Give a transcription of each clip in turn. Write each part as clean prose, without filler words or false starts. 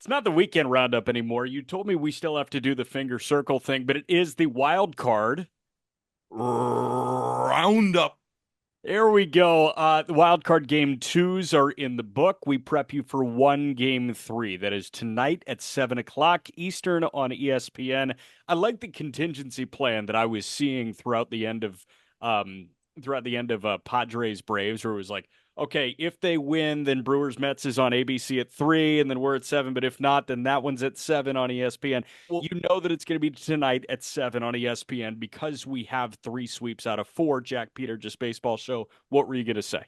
It's not the weekend roundup anymore. You told me we still have to do the finger circle thing, but it is the wild card. Roundup. There we go. The wild card game twos are in the book. We prep you for one game three. That is tonight at 7 o'clock Eastern on ESPN. I like the contingency plan that I was seeing throughout the end of Padres Braves, where it was like, okay, if they win, then Brewers Mets is on ABC at 3, and then we're at 7. But if not, then that one's at 7 on ESPN. Well, You know that it's going to be tonight at 7 on ESPN because we have three sweeps out of four. Jack Peter, Just Baseball Show. What were you going to say?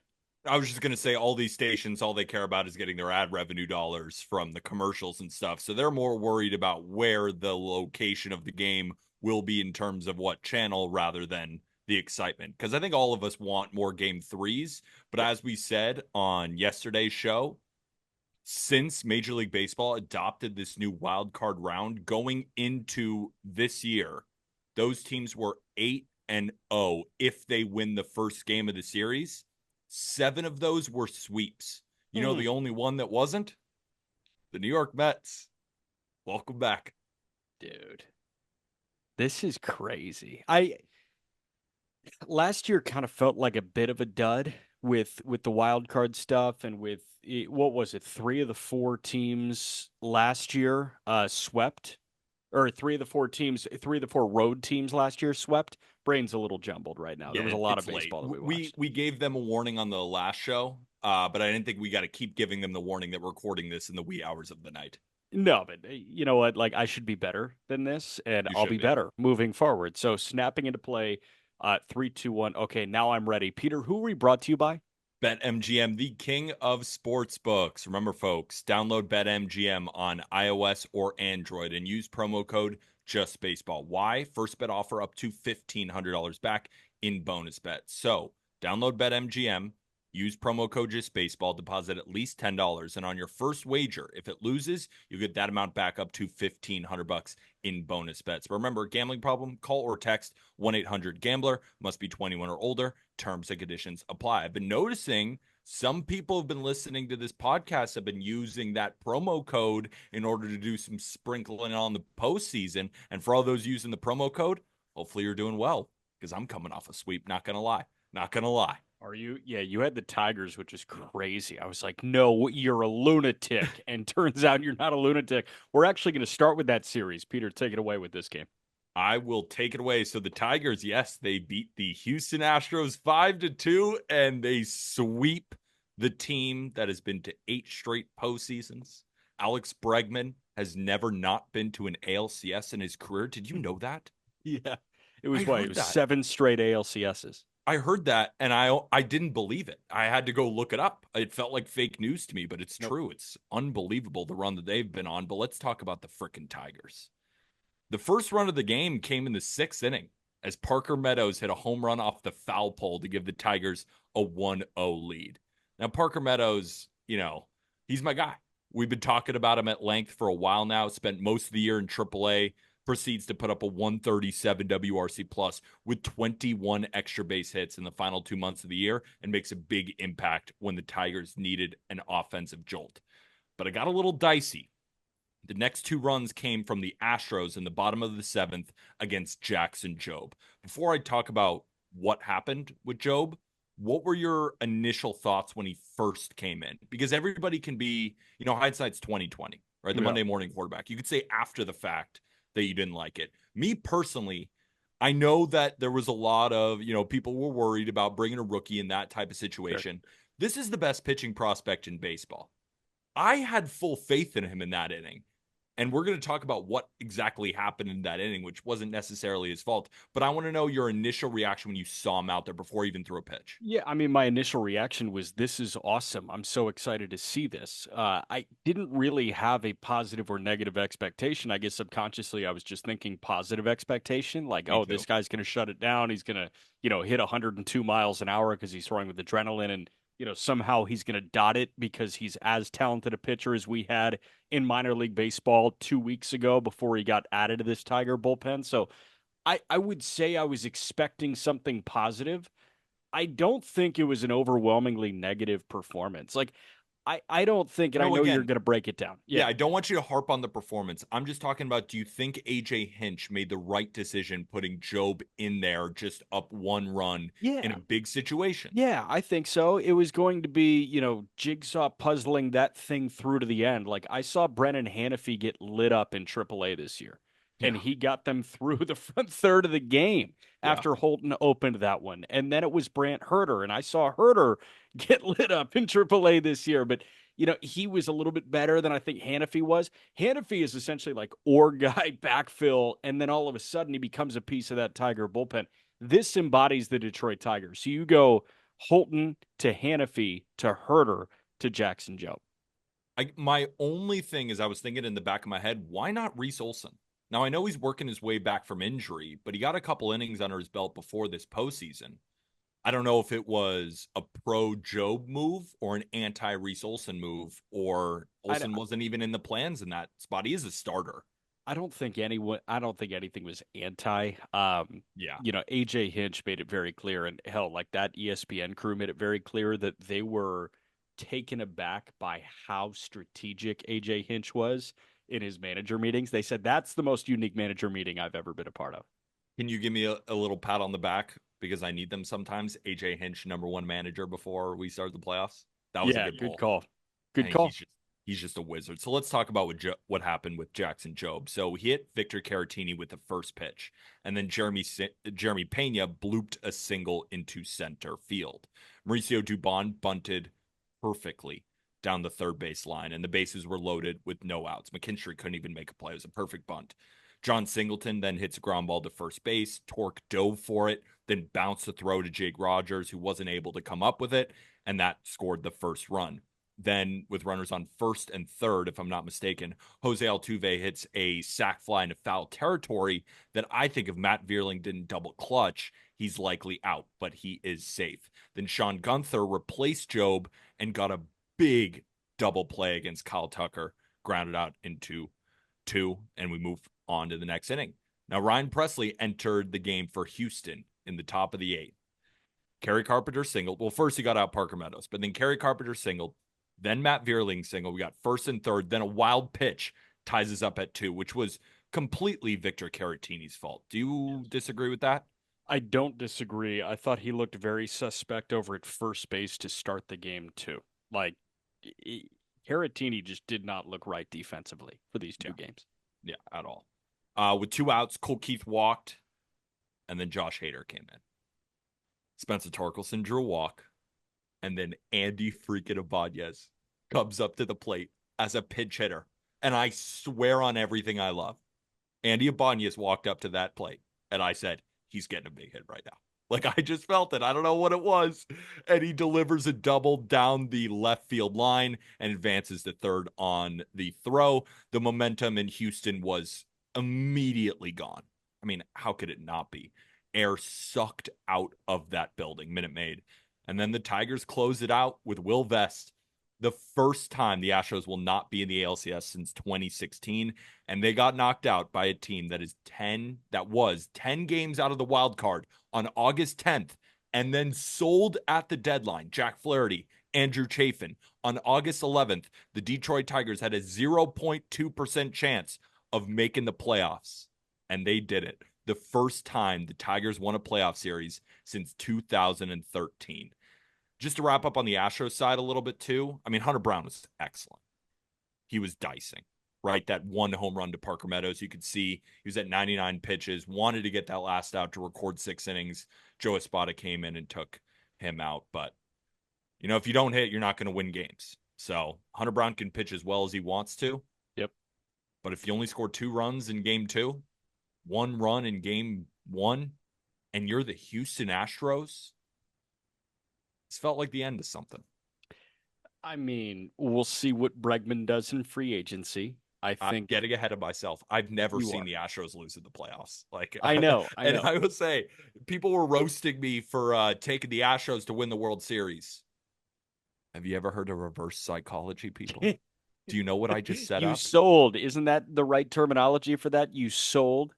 I was just going to say all these stations, all they care about is getting their ad revenue dollars from the commercials and stuff. So they're more worried about where the location of the game will be in terms of what channel rather than the excitement. Because I think all of us want more game threes. But Yep. as we said on yesterday's show, since Major League Baseball adopted this new wild card round going into this year, those teams were 8-0 if they win the first game of the series. Seven of those were sweeps. You know, Hmm. the only one that wasn't? The New York Mets. Welcome back. Dude, this is crazy. I last year kind of felt like a bit of a dud with the wild card stuff and with what was it? Three of the four teams last year swept, or three of the four road teams last year swept. Brain's a little jumbled right now. There was Yeah, a lot of it's late. baseball that we We watched. we gave them a warning on the last show, but I didn't think we got to keep giving them the warning that we're recording this in the wee hours of the night. No, but you know what? Like I should be better than this, and You I'll should be be. better moving forward. So snapping into play, 3, 2, 1. Okay, now I'm ready. Peter, who are we brought to you by? BetMGM, the king of sports books. Remember, folks, download BetMGM on iOS or Android and use promo code JustBaseball. Why? First bet offer up to $1,500 back in bonus bets. So download BetMGM, use promo code JustBaseball, deposit at least $10, and on your first wager, if it loses, you get that amount back up to $1,500 in bonus bets. But remember, gambling problem? Call or text 1-800-GAMBLER. Must be 21 or older. Terms and conditions apply. I've been noticing some people have been listening to this podcast have been using that promo code in order to do some sprinkling on the postseason. And for all those using the promo code, hopefully you're doing well because I'm coming off a sweep. Not gonna lie, not gonna lie. Are you? Yeah, you had the Tigers, which is crazy. I was like, no, you're a lunatic. And turns out you're not a lunatic. We're actually going to start with that series. Peter, take it away with this game. I will take it away. So the Tigers, yes, they beat the Houston Astros 5-2, and they sweep the team that has been to 8 straight postseasons. Alex Bregman has never not been to an ALCS in his career. Did you know that? Yeah. It I was what? It heard was that. seven straight ALCSs. I heard that and I didn't believe it. I had to go look it up. It felt like fake news to me, but it's Nope. true. It's unbelievable the run that they've been on. But let's talk about the frickin' Tigers. The first run of the game came in the 6th inning as Parker Meadows hit a home run off the foul pole to give the Tigers a 1-0 lead. Now, Parker Meadows, he's my guy. We've been talking about him at length for a while now, spent most of the year in AAA, proceeds to put up a 137 WRC plus with 21 extra base hits in the final 2 months of the year and makes a big impact when the Tigers needed an offensive jolt. But it got a little dicey. The next two runs came from the Astros in the bottom of the 7th against Jackson Jobe. Before I talk about what happened with Jobe, what were your initial thoughts when he first came in? Because everybody can be, hindsight's 2020, right? The Yeah. Monday morning quarterback. You could say after the fact that you didn't like it. Me personally, I know that there was a lot of, people were worried about bringing a rookie in that type of Sure. situation. This is the best pitching prospect in baseball. I had full faith in him in that inning. And we're going to talk about what exactly happened in that inning, which wasn't necessarily his fault. But I want to know your initial reaction when you saw him out there before he even threw a pitch. Yeah, I mean, my initial reaction was, this is awesome. I'm so excited to see this. I didn't really have a positive or negative expectation. I guess subconsciously I was just thinking positive expectation, like, Me oh, this too. guy's going to shut it down. He's going to, hit 102 miles an hour because he's throwing with adrenaline, and, somehow he's going to dot it because he's as talented a pitcher as we had in minor league baseball 2 weeks ago before he got added to this Tiger bullpen. So I would say I was expecting something positive. I don't think it was an overwhelmingly negative performance. Like, I don't think, and I No, know you're again, going to break it down. yeah, Yeah. I don't want you to harp on the performance. I'm just talking about, do you think AJ Hinch made the right decision putting Job in there just up 1 run in Yeah. a big situation? Yeah, I think so. It was going to be, Jigsaw puzzling that thing through to the end. Like I saw Brennan Hanafy get lit up in AAA this year, and Yeah. he got them through the front third of the game Yeah. after Holton opened that one. And then it was Brant Herter, and I saw Herter get lit up in AAA this year. But he was a little bit better than I think Hanafy was. Hanafy is essentially like or guy backfill, and then all of a sudden he becomes a piece of that Tiger bullpen. This embodies the Detroit Tigers. So you go Holton to Hanafy to Herter to Jackson Jobe. My only thing is, I was thinking in the back of my head, why not Reese Olson? Now I know he's working his way back from injury, but he got a couple innings under his belt before this postseason. I don't know if it was a pro Job move or an anti Reese Olson move, or I, Olson wasn't even in the plans in that spot. He is a starter. I don't think anyone. I don't think anything was anti. Yeah. AJ Hinch made it very clear, and hell, like that ESPN crew made it very clear that they were taken aback by how strategic AJ Hinch was in his manager meetings. They said that's the most unique manager meeting I've ever been a part of. Can you give me a little pat on the back because I need them sometimes? AJ Hinch, #1 manager before we start the playoffs. That was a Yeah, good good pull. call. I Good think call. he's just a wizard. So let's talk about what happened with Jackson Jobe. So he hit Victor Caratini with the first pitch, and then Jeremy Pena blooped a single into center field. Mauricio Dubon bunted perfectly down the third base line, and the bases were loaded with no outs. McKinstry couldn't even make a play. It was a perfect bunt. John Singleton then hits a ground ball to first base. Torque dove for it, then bounced the throw to Jake Rogers, who wasn't able to come up with it, and that scored the first run. Then, with runners on first and third, if I'm not mistaken, Jose Altuve hits a sac fly into foul territory that I think if Matt Vierling didn't double clutch, he's likely out, but he is safe. Then Sean Gunther replaced Job and got a big double play against Kyle Tucker, grounded out into two, and we move on to the next inning. Now, Ryan Presley entered the game for Houston in the top of the eighth. Kerry Carpenter singled. Well, first he got out Parker Meadows, but then Kerry Carpenter singled. Then Matt Vierling singled. We got first and third. Then a wild pitch ties us up at 2, which was completely Victor Caratini's fault. Do you disagree with that? I don't disagree. I thought he looked very suspect over at first base to start the game too. Like Caratini just did not look right defensively for these two Yeah, games. yeah, at all. With 2 outs, Cole Keith walked, and then Josh Hader came in. Spencer Torkelson drew a walk, and then Andy freaking Ibanez comes up to the plate as a pinch hitter. And I swear on everything I love, Andy Ibanez walked up to that plate, and I said, he's getting a big hit right now. Like, I just felt it. I don't know what it was. And he delivers a double down the left field line and advances to third on the throw. The momentum in Houston was immediately gone. I mean, how could it not be? Air sucked out of that building, Minute Maid. And then the Tigers closed it out with Will Vest. The first time the Astros will not be in the ALCS since 2016, and they got knocked out by a team that was 10 games out of the wild card on August 10th, and then sold at the deadline. Jack Flaherty, Andrew Chafin. On August 11th, the Detroit Tigers had a 0.2% chance of making the playoffs, and they did it. The first time the Tigers won a playoff series since 2013. Just to wrap up on the Astros side a little bit too, I mean, Hunter Brown was excellent. He was dicing, right? That one home run to Parker Meadows. You could see he was at 99 pitches, wanted to get that last out to record 6 innings. Joe Espada came in and took him out. But, if you don't hit, you're not going to win games. So Hunter Brown can pitch as well as he wants to. Yep. But if you only score 2 runs in game 2, 1 run in game 1, and you're the Houston Astros, it's felt like the end of something. I mean, we'll see what Bregman does in free agency. I I'm think getting ahead of myself. I've never you seen are. the Astros lose in the playoffs. Like, I know. I and know. I would say people were roasting me for taking the Astros to win the World Series. Have you ever heard of reverse psychology, people? Do you know what I just set You up? sold. Isn't that the right terminology for that? You sold.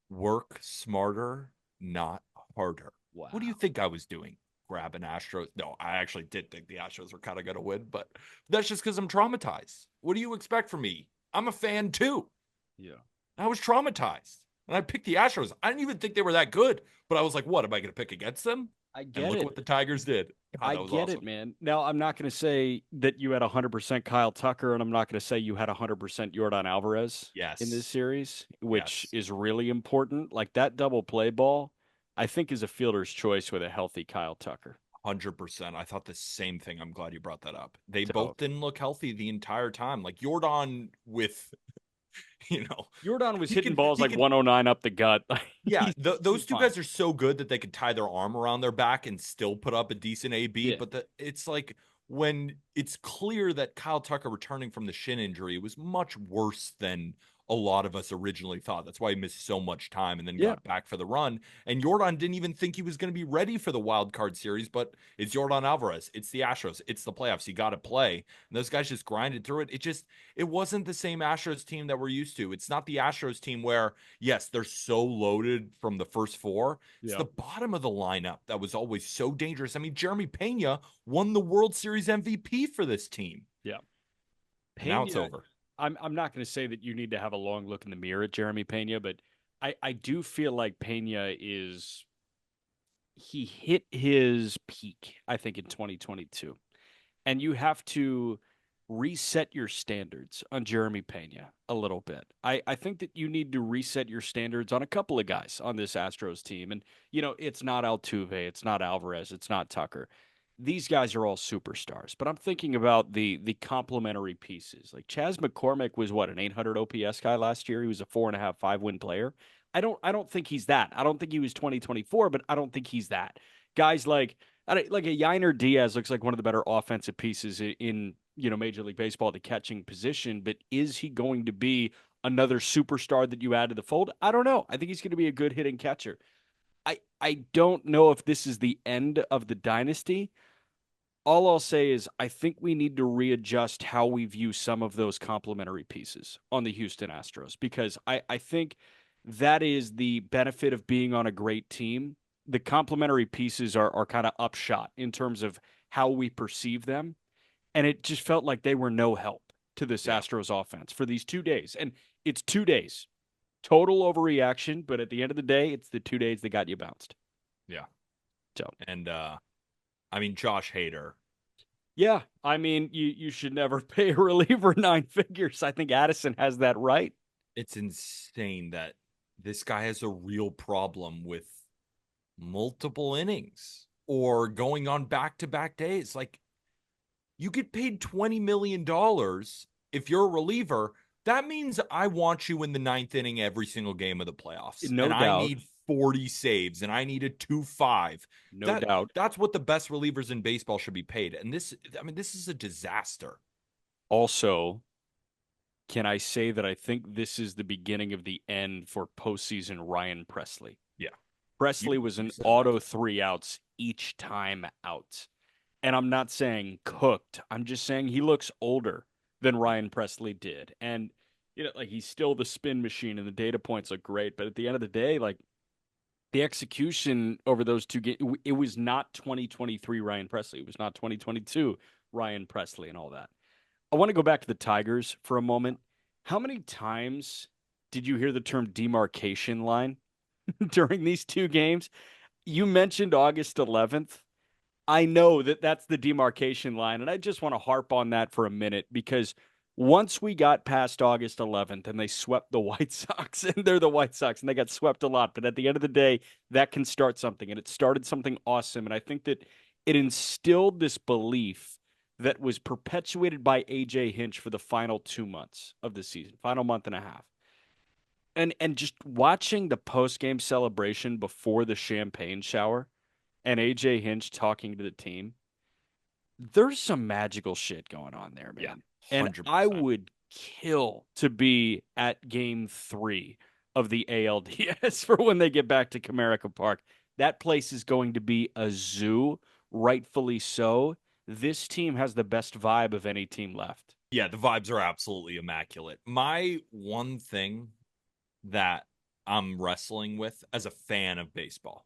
Work smarter, not harder. What do you Wow. think I was doing? grab an Astros. No, I actually did think the Astros were kind of going to win, but that's just because I'm traumatized. What do you expect from me? I'm a fan too. Yeah. I was traumatized. And I picked the Astros. I didn't even think they were that good, but I was like, what? Am I going to pick against them? I And get look at it. what the Tigers did. God, I that was get it, awesome. man. Now, I'm not going to say that you had 100% Kyle Tucker, and I'm not going to say you had 100% Yordan Alvarez in this Yes. series, which Yes. is really important. Like that double play ball, I think is a fielder's choice with a healthy Kyle Tucker. 100%. I thought the same thing. I'm glad you brought that up. They So both didn't look healthy the entire time. Like Jordan with, you know, Yordan was he hitting could, balls he like could, 109 up the gut. yeah, He's those two fine. guys are so good that they could tie their arm around their back and still put up a decent AB. Yeah. But it's like when it's clear that Kyle Tucker returning from the shin injury was much worse than a lot of us originally thought. That's why he missed so much time and then Yeah. got back for the run. And Jordan didn't even think he was going to be ready for the wild card series, but it's Jordan Alvarez. It's the Astros. It's the playoffs. You got to play. And those guys just grinded through it. It wasn't the same Astros team that we're used to. It's not the Astros team where yes, they're so loaded from the first four. It's Yeah. the bottom of the lineup that was always so dangerous. I mean, Jeremy Pena won the World Series MVP for this team, Yeah. and now it's Pena, over. I'm not going to say that you need to have a long look in the mirror at Jeremy Pena, but I do feel like Pena is he hit his peak, I think, in 2022. And you have to reset your standards on Jeremy Pena a little bit. I think that you need to reset your standards on a couple of guys on this Astros team. And, it's not Altuve, it's not Alvarez, it's not Tucker. These guys are all superstars, but I'm thinking about the complementary pieces. Like Chas McCormick was what, an 800 OPS guy last year. He was a 4.5, 5 win player. I don't think he's that. I don't think he was 2024, but I don't think he's that. Guys like a Yiner Diaz looks like one of the better offensive pieces in Major League Baseball at the catching position, but is he going to be another superstar that you add to the fold? I don't know. I think he's going to be a good hitting catcher. I don't know if this is the end of the dynasty. All I'll say is I think we need to readjust how we view some of those complementary pieces on the Houston Astros because I think that is the benefit of being on a great team. The complementary pieces are kind of upshot in terms of how we perceive them. And it just felt like they were no help to this Yeah, Astros offense for these 2 days. And it's 2 days. Total overreaction, but at the end of the day, it's the 2 days that got you bounced. yeah. So And I mean, Josh Hader. yeah, I mean, you should never pay a reliever 9 figures. I think Addison has that right. It's insane that this guy has a real problem with multiple innings or going on back-to-back days. Like you get paid $20 million if you're a reliever. That means I want you in the ninth inning every single game of the playoffs, No and I doubt. need 40 saves, and I need a 2.5. No That doubt. that's what the best relievers in baseball should be paid. And I mean, this is a disaster. Also, can I say that I think this is the beginning of the end for postseason Ryan Presley? Yeah, Presley was you an said that. auto 3 outs each time out. And I'm not saying cooked. I'm just saying he looks older than Ryan Presley did. And like he's still the spin machine and the data points look great, but at the end of the day, like the execution over those two games, it was not 2023 Ryan Presley. It was not 2022 Ryan Presley and all that. I want to go back to the Tigers for a moment. How many times did you hear the term demarcation line during these two games? You mentioned August 11th. I know that that's the demarcation line, and I just want to harp on that for a minute because once we got past August 11th and they swept the White Sox, and they're the White Sox, and they got swept a lot, but at the end of the day, that can start something, and it started something awesome, and I think that it instilled this belief that was perpetuated by AJ Hinch for the final 2 months of the season, final month and a half. And just watching the post game celebration before the champagne shower and AJ Hinch talking to the team, there's some magical shit going on there, Yeah, man. And I 100%. would kill to be at game 3 of the ALDS for when they get back to Comerica Park. That place is going to be a zoo, rightfully so. This team has the best vibe of any team left. Yeah, the vibes are absolutely immaculate. My one thing that I'm wrestling with as a fan of baseball,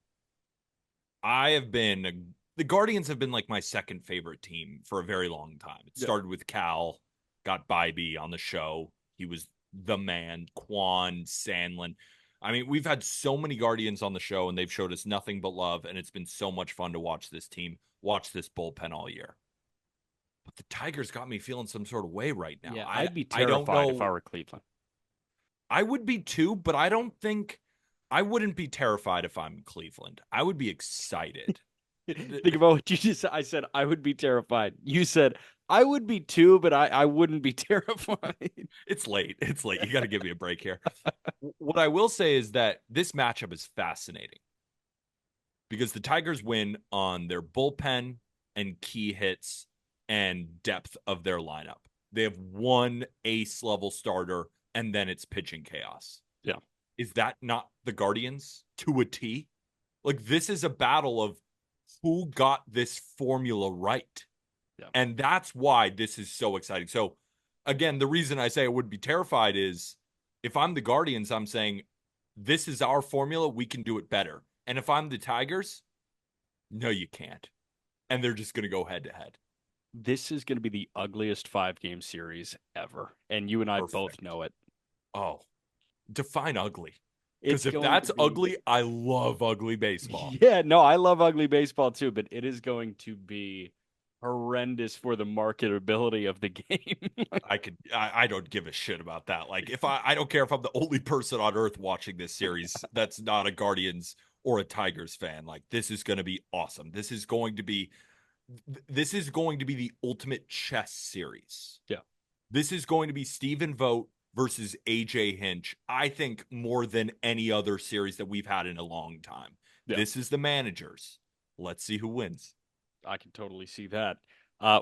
I have been the Guardians have been like my second favorite team for a very long time. It Yeah. started with Cal, got Bybee on the show. He was the man, Quan, Sandlin. I mean, we've had so many Guardians on the show, and they've showed us nothing but love, and it's been so much fun to watch this team, watch this bullpen all year. But the Tigers got me feeling some sort of way right now. Yeah, I I'd be I don't terrified if I know. were Cleveland. I would be too, but I don't think I wouldn't be terrified if I'm Cleveland. I would be excited. Think about what you just said. I said I would be terrified. You said I would be too, but I wouldn't be terrified. It's late. It's late. You got to give me a break here. What I will say is that this matchup is fascinating because the Tigers win on their bullpen and key hits and depth of their lineup. They have one ace level starter, and then it's pitching chaos. Yeah. Is that not the Guardians to a T? Like, this is a battle of who got this formula right. Yeah. And that's why this is so exciting. So, again, the reason I say I would be terrified is if I'm the Guardians, I'm saying this is our formula. We can do it better. And if I'm the Tigers, no, you can't. And they're just going to go head to head. This is going to be the ugliest 5-game series ever. And you and I both Perfect. know it. Oh, define ugly. It's Because if going to that's be. ugly, I love ugly baseball. Yeah, no, I love ugly baseball too, but it is going to be horrendous for the marketability of the game. I don't give a shit about that. Like if I don't care if I'm the only person on earth watching this series that's not a Guardians or a Tigers fan. Like this is going to be awesome. This is going to be the ultimate chess series. Yeah. This is going to be Stephen Vogt versus AJ Hinch. I think more than any other series that we've had in a long time. Yeah. This is the managers. Let's see who wins. I can totally see that.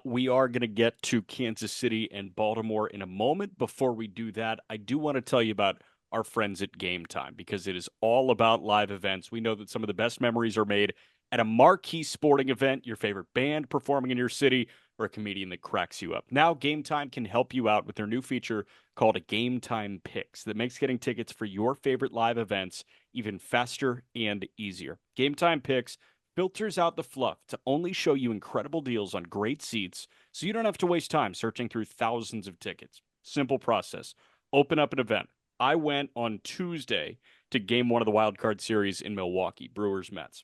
We are going to get to Kansas City and Baltimore in a moment. Before we do that, I do want to tell you about our friends at Game Time because it is all about live events. We know that some of the best memories are made at a marquee sporting event, your favorite band performing in your city, or a comedian that cracks you up. Now, Game Time can help you out with their new feature called a Game Time Picks that makes getting tickets for your favorite live events even faster and easier. Game Time Picks filters out the fluff to only show you incredible deals on great seats so you don't have to waste time searching through thousands of tickets. Simple process. Open up an event. I went on Tuesday to game one of the wild card series in Milwaukee, Brewers Mets.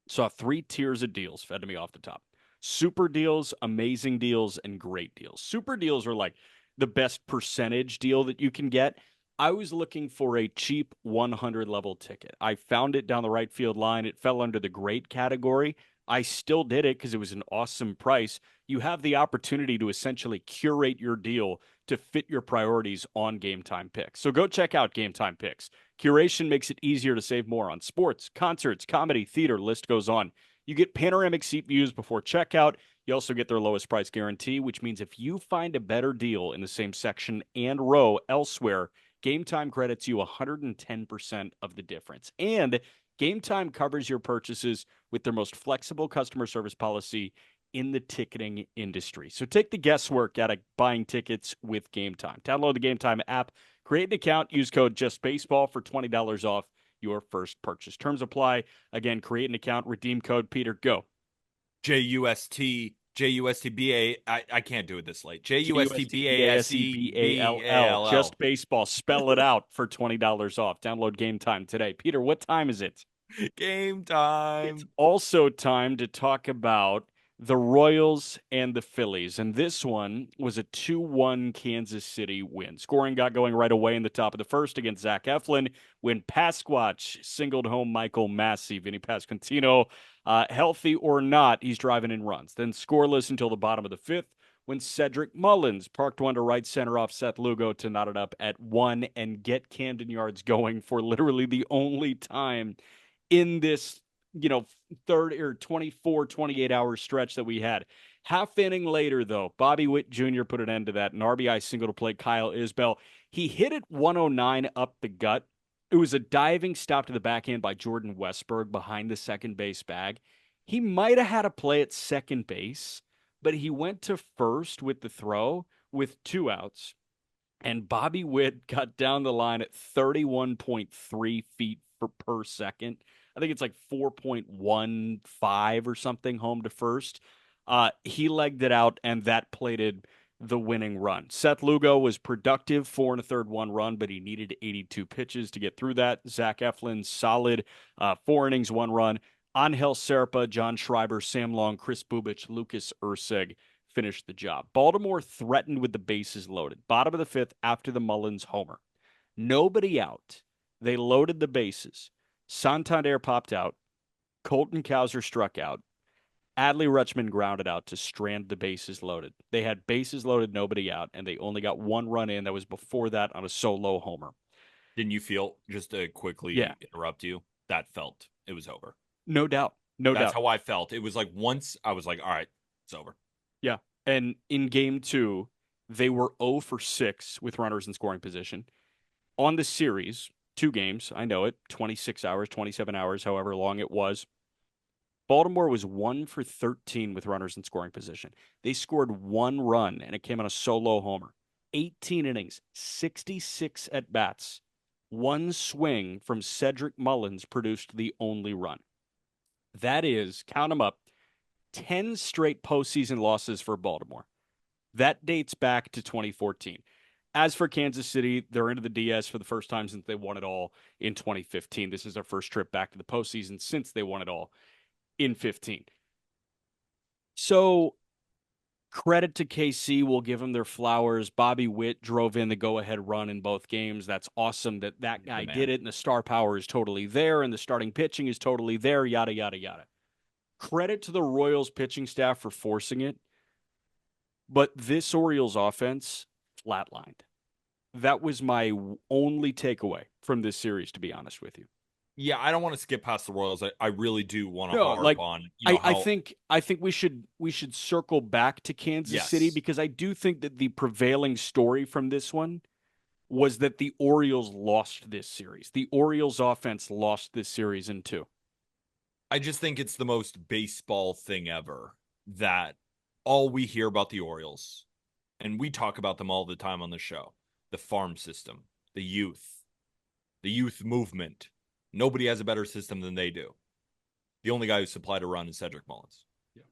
Saw 3 tiers of deals fed to me off the top. Super deals, amazing deals, and great deals. Super deals are like the best percentage deal that you can get. I was looking for a cheap 100 level ticket. I found it down the right field line. It fell under the great category. I still did it because it was an awesome price. You have the opportunity to essentially curate your deal to fit your priorities on Game Time Picks. So go check out Game Time Picks. Curation makes it easier to save more on sports, concerts, comedy, theater, list goes on. You get panoramic seat views before checkout. You also get their lowest price guarantee, which means if you find a better deal in the same section and row elsewhere, Game Time credits you 110% of the difference. And Game Time covers your purchases with their most flexible customer service policy in the ticketing industry. So take the guesswork out of buying tickets with Game Time. Download the Game Time app, create an account, use code JustBaseball for $20 off your first purchase. Terms apply. Again, create an account, redeem code Peter, go. JUSTBA. I can't do it this late. JUSTBASEBALL. JUSTBASEBALL. Just baseball. Spell it out for $20 off. Download Game Time today. Peter, what time is it? Game It's time. also time to talk about the Royals and the Phillies. And this one was a 2-1 Kansas City win. Scoring got going right away in the top of the first against Zach Eflin when Pasquatch singled home Michael Massey. Vinny Pasquantino, healthy or not, he's driving in runs. Then scoreless until the bottom of the fifth when Cedric Mullins parked one to right center off Seth Lugo to knot it up at 1 and get Camden Yards going for literally the only time in this, third or 24, 28-hour stretch that we had. Half inning later, though, Bobby Witt Jr. put an end to that. An RBI single to play Kyle Isbell. He hit it 109 up the gut. It was a diving stop to the backhand by Jordan Westberg behind the second base bag. He might have had a play at second base, but he went to first with the throw with 2 outs. And Bobby Witt got down the line at 31.3 feet per second. I think it's like 4.15 or something home to first. He legged it out, and that plated the winning run. Seth Lugo was productive, 4 1/3 1 run, but he needed 82 pitches to get through that. Zach Eflin, solid, 4 innings, 1 run. Angel Serpa, John Schreiber, Sam Long, Chris Bubich, Lucas Ursig finished the job. Baltimore threatened with the bases loaded. Bottom of the fifth after the Mullins homer. Nobody out. They loaded the bases. Santander popped out. Colton Cowser struck out. Adley Rutschman grounded out to strand the bases loaded. They had bases loaded, nobody out, and they only got 1 run in. That was before that on a solo homer. Didn't you feel, just to Yeah, quickly interrupt you, that felt it was over? no doubt. No That's doubt. how I felt. It was like once I was like, all right, it's over. Yeah. And in game two, they were 0 for 6 with runners in scoring position. On the series, 2 games, I know it, 26 hours, 27 hours, however long it was. Baltimore was 1 for 13 with runners in scoring position. They scored 1 run, and it came on a solo homer. 18 innings, 66 at bats. One swing from Cedric Mullins produced the only run. That is, count them up, 10 straight postseason losses for Baltimore. That dates back to 2014. As for Kansas City, they're into the DS for the first time since they won it all in 2015. This is their first trip back to the postseason since they won it all in 15. So credit to KC. We'll give them their flowers. Bobby Witt drove in the go-ahead run in both games. That's awesome that that The guy man. did it, and the star power is totally there, and the starting pitching is totally there, yada, yada, yada. Credit to the Royals pitching staff for forcing it, but this Orioles offense flatlined. That was my only takeaway from this series, to be honest with you. Yeah, I don't want to skip past the Royals. I really do want to No, harp like on, I how, think we should circle back to Kansas City yes, because I do think that the prevailing story from this one was that the Orioles lost this series. The Orioles offense lost this series in two. I just think it's the most baseball thing ever that all we hear about the Orioles, and we talk about them all the time on the show, the farm system, the youth movement. Nobody has a better system than they do. The only guy who supplied a run is Cedric Mullins. Yeah.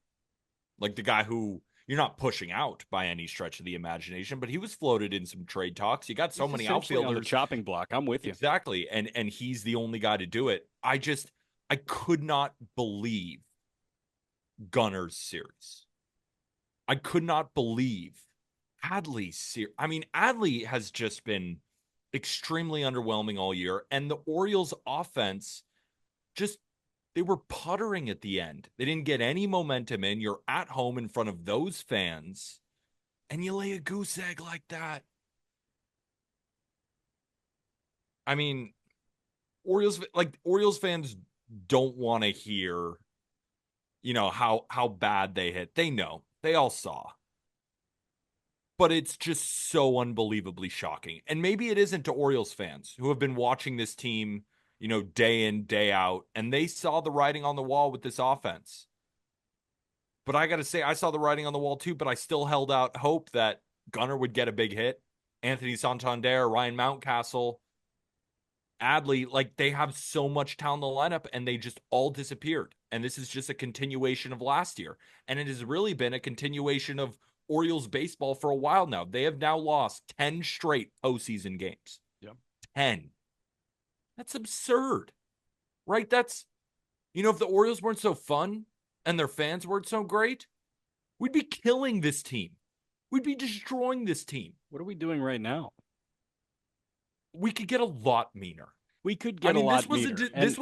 Like the guy who you're not pushing out by any stretch of the imagination, but he was floated in some trade talks. You got so He's many essentially on the outfielders. chopping block. I'm with you. Exactly. And he's the only guy to do it. I could not believe Gunner's series. I could not believe Adley's series. I mean, Adley has just been extremely underwhelming all year, and the Orioles offense just they were puttering at the end. They didn't get any momentum in. You're at home in front of those fans, and you lay a goose egg like that. I mean, Orioles fans don't want to hear, how bad they hit. They know. They all saw. But it's just so unbelievably shocking. And maybe it isn't to Orioles fans who have been watching this team, day in, day out, and they saw the writing on the wall with this offense. But I got to say, I saw the writing on the wall too, but I still held out hope that Gunner would get a big hit. Anthony Santander, Ryan Mountcastle, Adley, like they have so much talent in the lineup and they just all disappeared. And this is just a continuation of last year. And it has really been a continuation of Orioles baseball for a while now. They have now lost 10 straight postseason games. Yep. 10. That's absurd, right? If the Orioles weren't so fun and their fans weren't so great, we'd be killing this team. We'd be destroying this team. What are we doing right now? We could get a lot meaner. We could get a lot meaner. This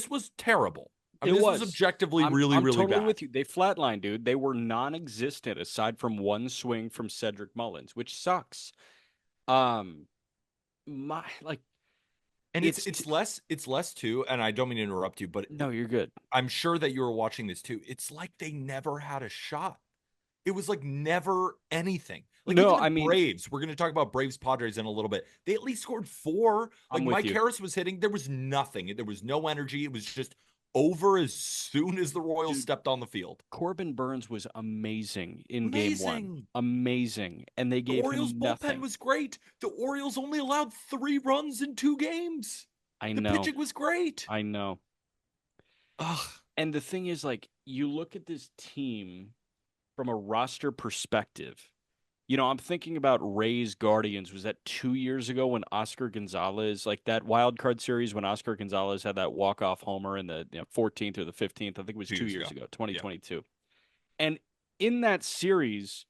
was terrible. I mean, It this was was. objectively really, I'm really totally bad. with you. They flatlined, dude. They were non-existent aside from one swing from Cedric Mullins, which sucks. Um, my like And it's it's less too, and I don't mean to interrupt you, but no, you're good. I'm sure that you were watching this too. It's like they never had a shot. It was like never anything. Like No, even the I mean, Braves, we're going to talk about Braves Padres in a little bit. They at least scored 4. Like I'm with Mike you. Harris was hitting, there was nothing. There was no energy. It was just over as soon as the Royals Dude, stepped on the field. Corbin Burns was amazing in game one. Amazing. Amazing. And they The gave Orioles him bullpen nothing. was great. The Orioles only allowed 3 runs in 2 games. I The know. pitching was great. I know. Ugh. And the thing is, like, you look at this team from a roster perspective. I'm thinking about Rays Guardians. Was that 2 years ago when Oscar Gonzalez, like that wild card series when Oscar Gonzalez had that walk-off homer in the 14th or the 15th? I think it was 2 years 2 years ago. ago, Yeah. 2022. And in that series,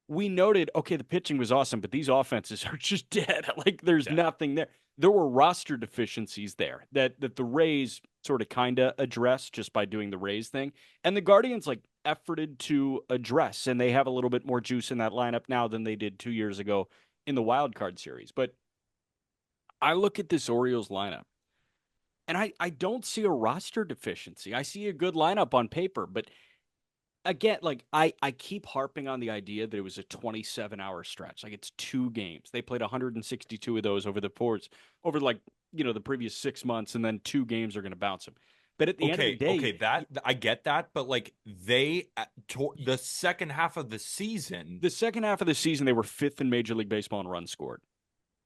we noted, okay, the pitching was awesome, but these offenses are just dead. Like there's Dead. nothing there. There were roster deficiencies there that the Rays sort of kind of addressed just by doing the Rays thing. And the Guardians like efforted to address, and they have a little bit more juice in that lineup now than they did 2 years ago in the wild card series. But I look at this Orioles lineup and I don't see a roster deficiency. I see a good lineup on paper, but again, like I keep harping on the idea that it was a 27-hour stretch. Like it's 2 games. They played 162 of those over the ports over like, the previous 6 months, and then 2 games are going to bounce them. But at the end of the Okay, day, that I get that, but like the second half of the season, the second half of the season, they were fifth in Major League Baseball in runs scored.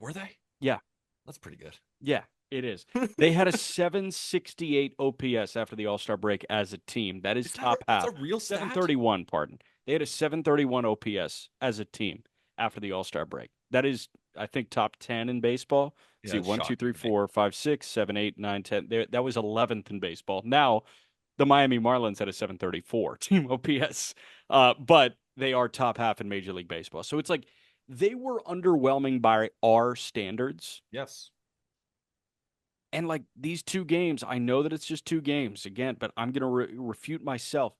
were they? Yeah, That's pretty good. yeah, it is. They had a 768 OPS after the All Star break as a team. That is top That's a half. real stat? 731, pardon. They had a 731 OPS as a team after the All Star break. That is, I think, top 10 in baseball. Let's Yeah, see, it's one, two, shocking three, to me. four, five, 6, 7, 8, 9, 10. That was 11th in baseball. Now, the Miami Marlins had a 734 team OPS, but they are top half in Major League Baseball. So it's like they were underwhelming by our standards. Yes. And like these 2 games, I know that it's just 2 games again, but I'm going to refute myself.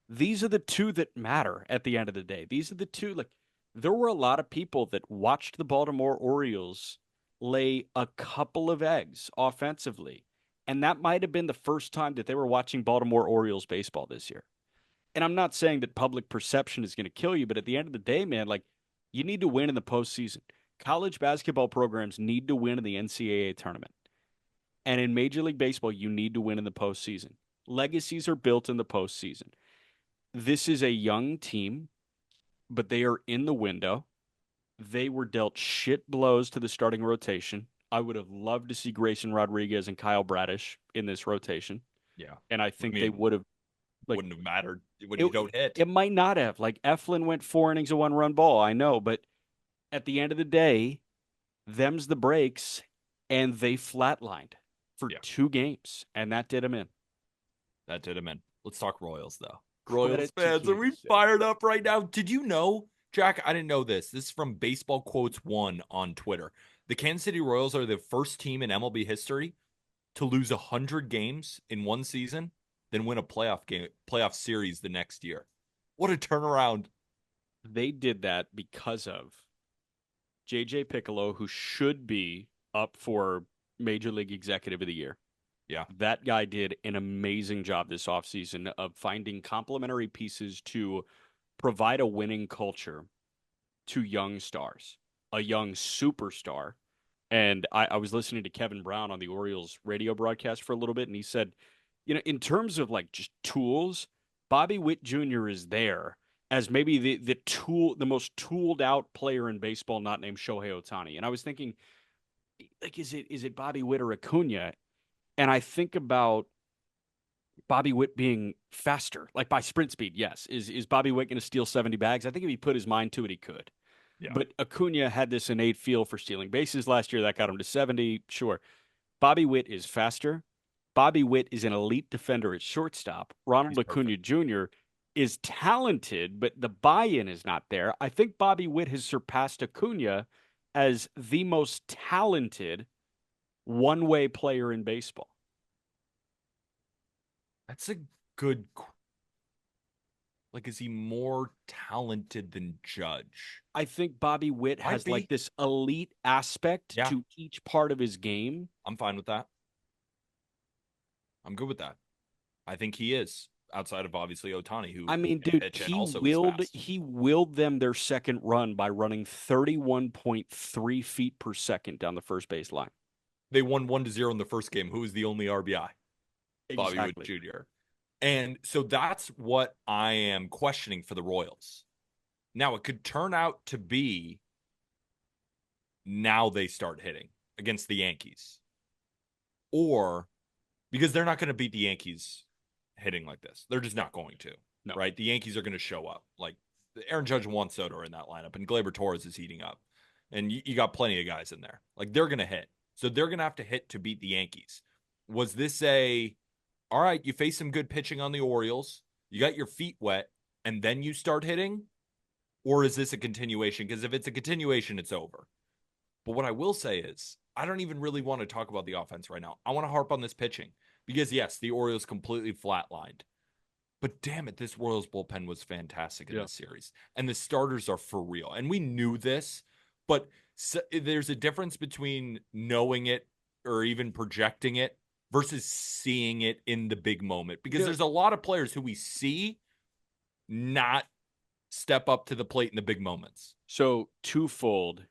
These are the two that matter at the end of the day. These are the two. Like, there were a lot of people that watched the Baltimore Orioles lay a couple of eggs offensively. And that might have been the first time that they were watching Baltimore Orioles baseball this year. And I'm not saying that public perception is going to kill you, but at the end of the day, man, like, you need to win in the postseason. College basketball programs need to win in the NCAA tournament. And in Major League Baseball, you need to win in the postseason. Legacies are built in the postseason. This is a young team, but they are in the window. They were dealt shit blows to the starting rotation. I would have loved to see Grayson Rodriguez and Kyle Bradish in this rotation. Yeah. And I I think they mean, would have, like, wouldn't have mattered when you it, don't hit. it might not have. Like, Eflin went 4 innings of 1 run ball. I know. But at the end of the day, them's the breaks, and they flatlined for Yeah, 2 games, and that did them in. that did him in. Let's talk Royals though. Royals Credit to fans, are we Kansas City. fired up right now? Did you know, Jack? I didn't know this. This is from Baseball Quotes One on Twitter. The Kansas City Royals are the first team in MLB history to lose 100 games in one season, then win a playoff series the next year. What a turnaround! They did that because of JJ Piccolo, who should be up for Major League Executive of the Year. Yeah, That guy did an amazing job this offseason of finding complementary pieces to provide a winning culture to young stars, a young superstar. And I was listening to Kevin Brown on the Orioles radio broadcast for a little bit, and he said, in terms of like just tools, Bobby Witt Jr. is there as maybe the most tooled out player in baseball, not named Shohei Ohtani. And I was thinking, like, is it Bobby Witt or Acuna? And I think about Bobby Witt being faster, like by sprint speed. Yes, is Bobby Witt going to steal 70 bags? I think if he put his mind to it, he could. yeah. But Acuna had this innate feel for stealing bases last year. That got him to 70. Sure. Bobby Witt is faster. Bobby Witt is an elite defender at shortstop. Ronald He's perfect. Acuna Jr. is talented, but the buy-in is not there. I think Bobby Witt has surpassed Acuna as the most talented one-way player in baseball. That's a good. Like, is he more talented than Judge? I think Bobby Witt Might has like be. this elite aspect Yeah, to each part of his game. I'm fine with that. I'm good with that. I think he is outside of obviously Otani, who I mean, can dude, pitch and he also is willed fast. he willed them their second run by running 31.3 feet per second down the first base line. They won 1-0 in the first game. Who was the only RBI? Bobby Wood Exactly. Jr. And so that's what I am questioning for the Royals. Now it could turn out to be now they start hitting against the Yankees. Or because they're not going to beat the Yankees hitting like this. They're just not going to, No. right? The Yankees are going to show up. Like Aaron Judge and Juan Soto are in that lineup, and Gleyber Torres is heating up. And you got plenty of guys in there. Like they're going to hit. So they're going to have to hit to beat the Yankees. Was this all right, you face some good pitching on the Orioles, you got your feet wet, and then you start hitting? Or is this a continuation? Because if it's a continuation, it's over. But what I will say is, I don't even really want to talk about the offense right now. I want to harp on this pitching because, yes, the Orioles completely flatlined. But damn it, this Royals bullpen was fantastic in Yeah. this series. And the starters are for real. And we knew this, but there's a difference between knowing it or even projecting it versus seeing it in the big moment. Because Yeah. there's a lot of players who we see not step up to the plate in the big moments. So twofold,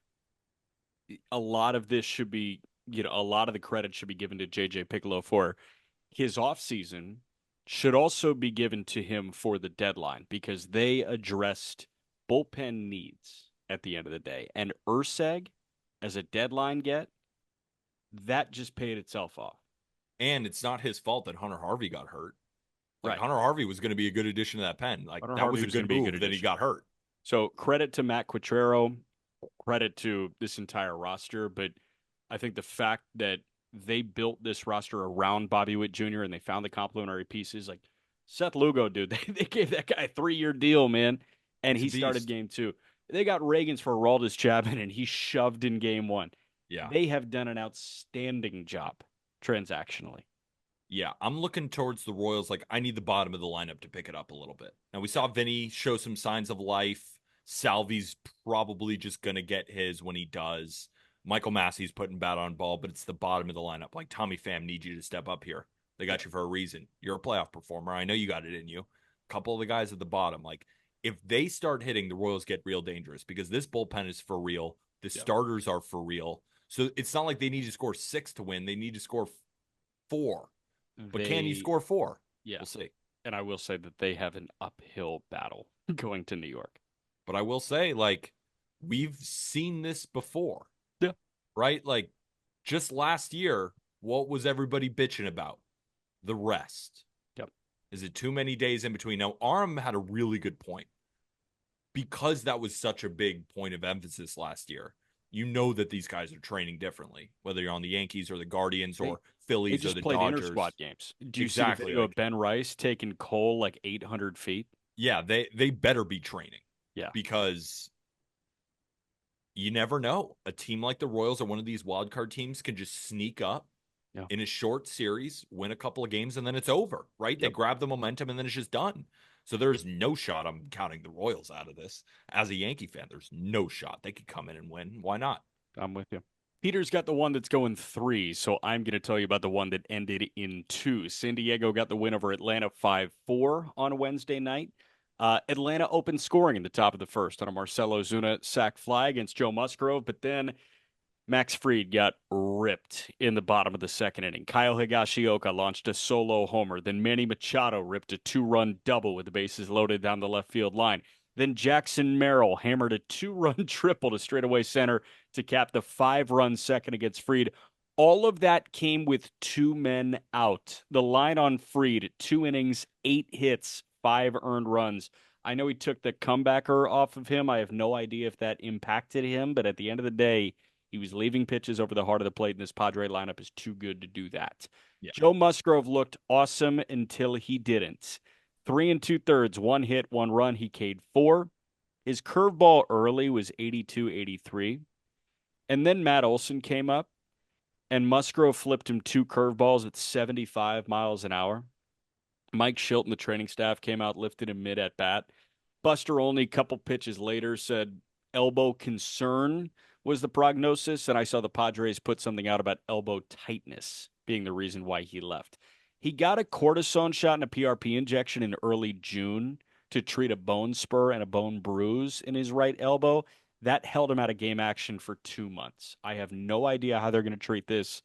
a lot of this should be, a lot of the credit should be given to JJ Piccolo for his offseason, should also be given to him for the deadline because they addressed bullpen needs at the end of the day. And Urseg, as a deadline get, that just paid itself off. And it's not his fault that Hunter Harvey got hurt. Like Right. Hunter Harvey was going to be a good addition to that pen. Like Hunter that Harvey was a was going good to be a good move that he addition. got hurt. So credit to Matt Quatrero, credit to this entire roster, but I think the fact that they built this roster around Bobby Witt Jr. and they found the complementary pieces, like Seth Lugo, dude, they gave that guy a 3-year deal, man, and He's a he started beast. game 2. They got Reagans for Aroldis Chapman, and he shoved in game 1. Yeah. They have done an outstanding job transactionally. Yeah, I'm looking towards the Royals. Like, I need the bottom of the lineup to pick it up a little bit. Now, we saw Vinny show some signs of life. Salvi's probably just going to get his when he does. Michael Massey's putting bat on ball, but it's the bottom of the lineup. Like, Tommy Pham needs you to step up here. They got you for a reason. You're a playoff performer. I know you got it in you. A couple of the guys at the bottom, like, if they start hitting, the Royals get real dangerous because this bullpen is for real. The starters are for real. So it's not like they need to score 6 to win. They need to score 4. But can you score 4? Yeah. We'll see. And I will say that they have an uphill battle going to New York. But I will say, like, we've seen this before. Yeah. Right? Like, just last year, what was everybody bitching about? The rest. Yep. Is it too many days in between? Now, Aram had a really good point. Because that was such a big point of emphasis last year, you know that these guys are training differently, whether you're on the Yankees or the Guardians or Phillies or the played Dodgers. inter-squad games. Do you exactly. see the video of Ben Rice taking Cole like 800 feet? Yeah, they better be training. Yeah. Because you never know. A team like the Royals or one of these wild card teams can just sneak up in a short series, win a couple of games, and then it's over, right? They grab the momentum and then it's just done. So there's no shot I'm counting the Royals out of this. As a Yankee fan, there's no shot. They could come in and win. Why not? I'm with you. Peter's got the one that's going 3, so I'm going to tell you about the one that ended in 2. San Diego got the win over Atlanta 5-4 on Wednesday night. Atlanta opened scoring in the top of the first on a Marcell Ozuna sac fly against Joe Musgrove, but then Max Fried got ripped in the bottom of the second inning. Kyle Higashioka launched a solo homer. Then Manny Machado ripped a 2-run double with the bases loaded down the left field line. Then Jackson Merrill hammered a 2-run triple to straightaway center to cap the 5-run second against Fried. All of that came with 2 men out. The line on Fried, 2 innings, 8 hits, 5 earned runs. I know he took the comebacker off of him. I have no idea if that impacted him, but at the end of the day, he was leaving pitches over the heart of the plate, and this Padre lineup is too good to do that. Yeah. Joe Musgrove looked awesome until he didn't. 3 2/3, 1 hit, 1 run. He K'd 4. His curveball early was 82-83. And then Matt Olson came up, and Musgrove flipped him 2 curveballs at 75 miles an hour. Mike Shilton, the training staff, came out, lifted him mid at bat. Buster Olney, a couple pitches later, said elbow concern was the prognosis, and I saw the Padres put something out about elbow tightness being the reason why he left. He got a cortisone shot and a PRP injection in early June to treat a bone spur and a bone bruise in his right elbow. That held him out of game action for 2 months. I have no idea how they're going to treat this.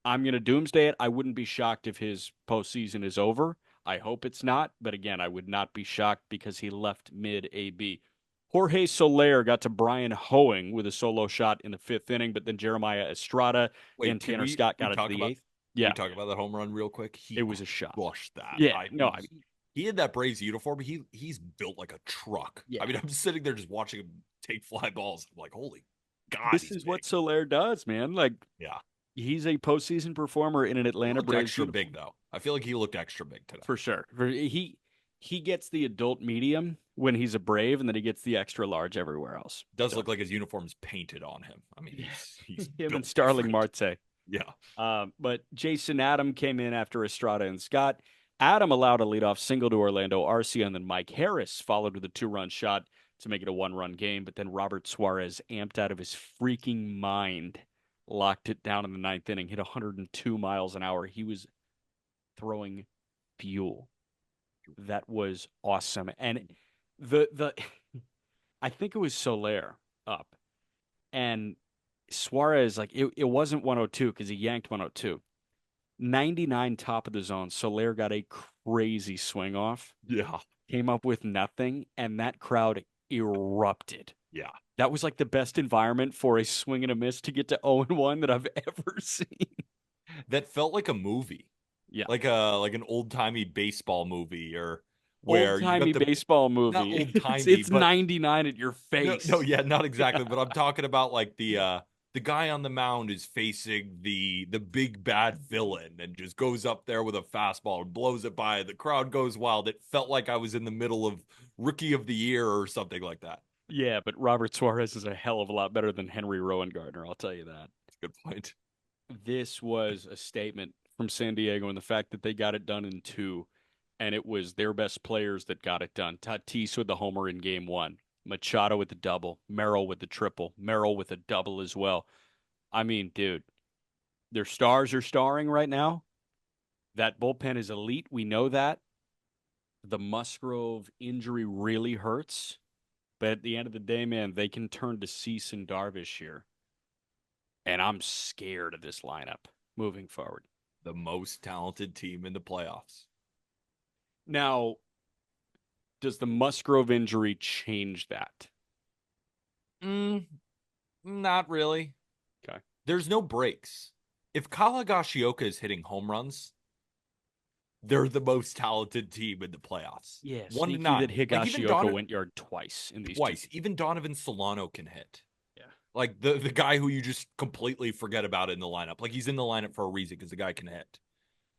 I'm going to doomsday it. I wouldn't be shocked if his postseason is over. I hope it's not, but again, I would not be shocked because he left mid-AB. Jorge Soler got to Brian Hoeing with a solo shot in the 5th inning, but then Jeremiah Estrada and Tanner Scott got it to the 8th. Can we Yeah, talk about that home run real quick? it He was a shot. crushed that. Yeah, I no, mean, I mean, he had that Braves uniform, but he's built like a truck. I yeah. mean, I'm sitting there just watching him take fly balls. I'm like, holy God, This he's is what big. Soler does, man. Like Yeah. he's a postseason performer in an He Atlanta looked Braves extra big uniform though. I feel like he looked extra big today. for sure. He gets the adult medium when he's a Brave, and then he gets the extra large everywhere else. Does So look like his uniform's painted on him. I mean, he's him and built Starling different. Marte. Yeah. But Jason Adam came in after Estrada and Scott. Adam allowed a leadoff single to Orlando Arcia, and then Mike Harris followed with a 2-run shot to make it a 1-run game. But then Robert Suarez, amped out of his freaking mind, locked it down in the ninth inning, hit 102 miles an hour. He was throwing fuel. That was awesome. And the I think it was Soler up. And Suarez, like it wasn't 102 because he yanked 102. 99 top of the zone. Soler got a crazy swing off, Yeah. came up with nothing, and that crowd erupted. Yeah. That was like the best environment for a swing and a miss to get to 0-1 that I've ever seen. That felt like a movie. Yeah. Like an old-timey baseball movie or Old where you got timey the baseball not movie. old-timey, It's but 99 at your no, face. yeah, not exactly, Yeah. but I'm talking about like the guy on the mound is facing the big bad villain and just goes up there with a fastball and blows it by. The crowd goes wild. It felt like I was in the middle of Rookie of the Year or something like that. Yeah, but Robert Suarez is a hell of a lot better than Henry Rowan Gardner, I'll tell you that. Good point. This was a statement from San Diego and the fact that they got it done in two, and it was their best players that got it done. Tatis with the homer in game one, Machado with the double, Merrill with the triple, Merrill with a double as well. I mean, dude, their stars are starring right now. That bullpen is elite. We know that. The Musgrove injury really hurts. But at the end of the day, man, they can turn to Cease and Darvish here. And I'm scared of this lineup moving forward. The most talented team in the playoffs. Now, does the Musgrove injury change that? Mm, not really. Okay. There's no breaks. If Kawagashioka is hitting home runs, they're the most talented team in the playoffs. Yeah, One to sneaky that nine. Like even Higashioka went yard twice in these two twice. games. Even Donovan Solano can hit. Yeah. Like the guy who you just completely forget about in the lineup. Like he's in the lineup for a reason because the guy can hit.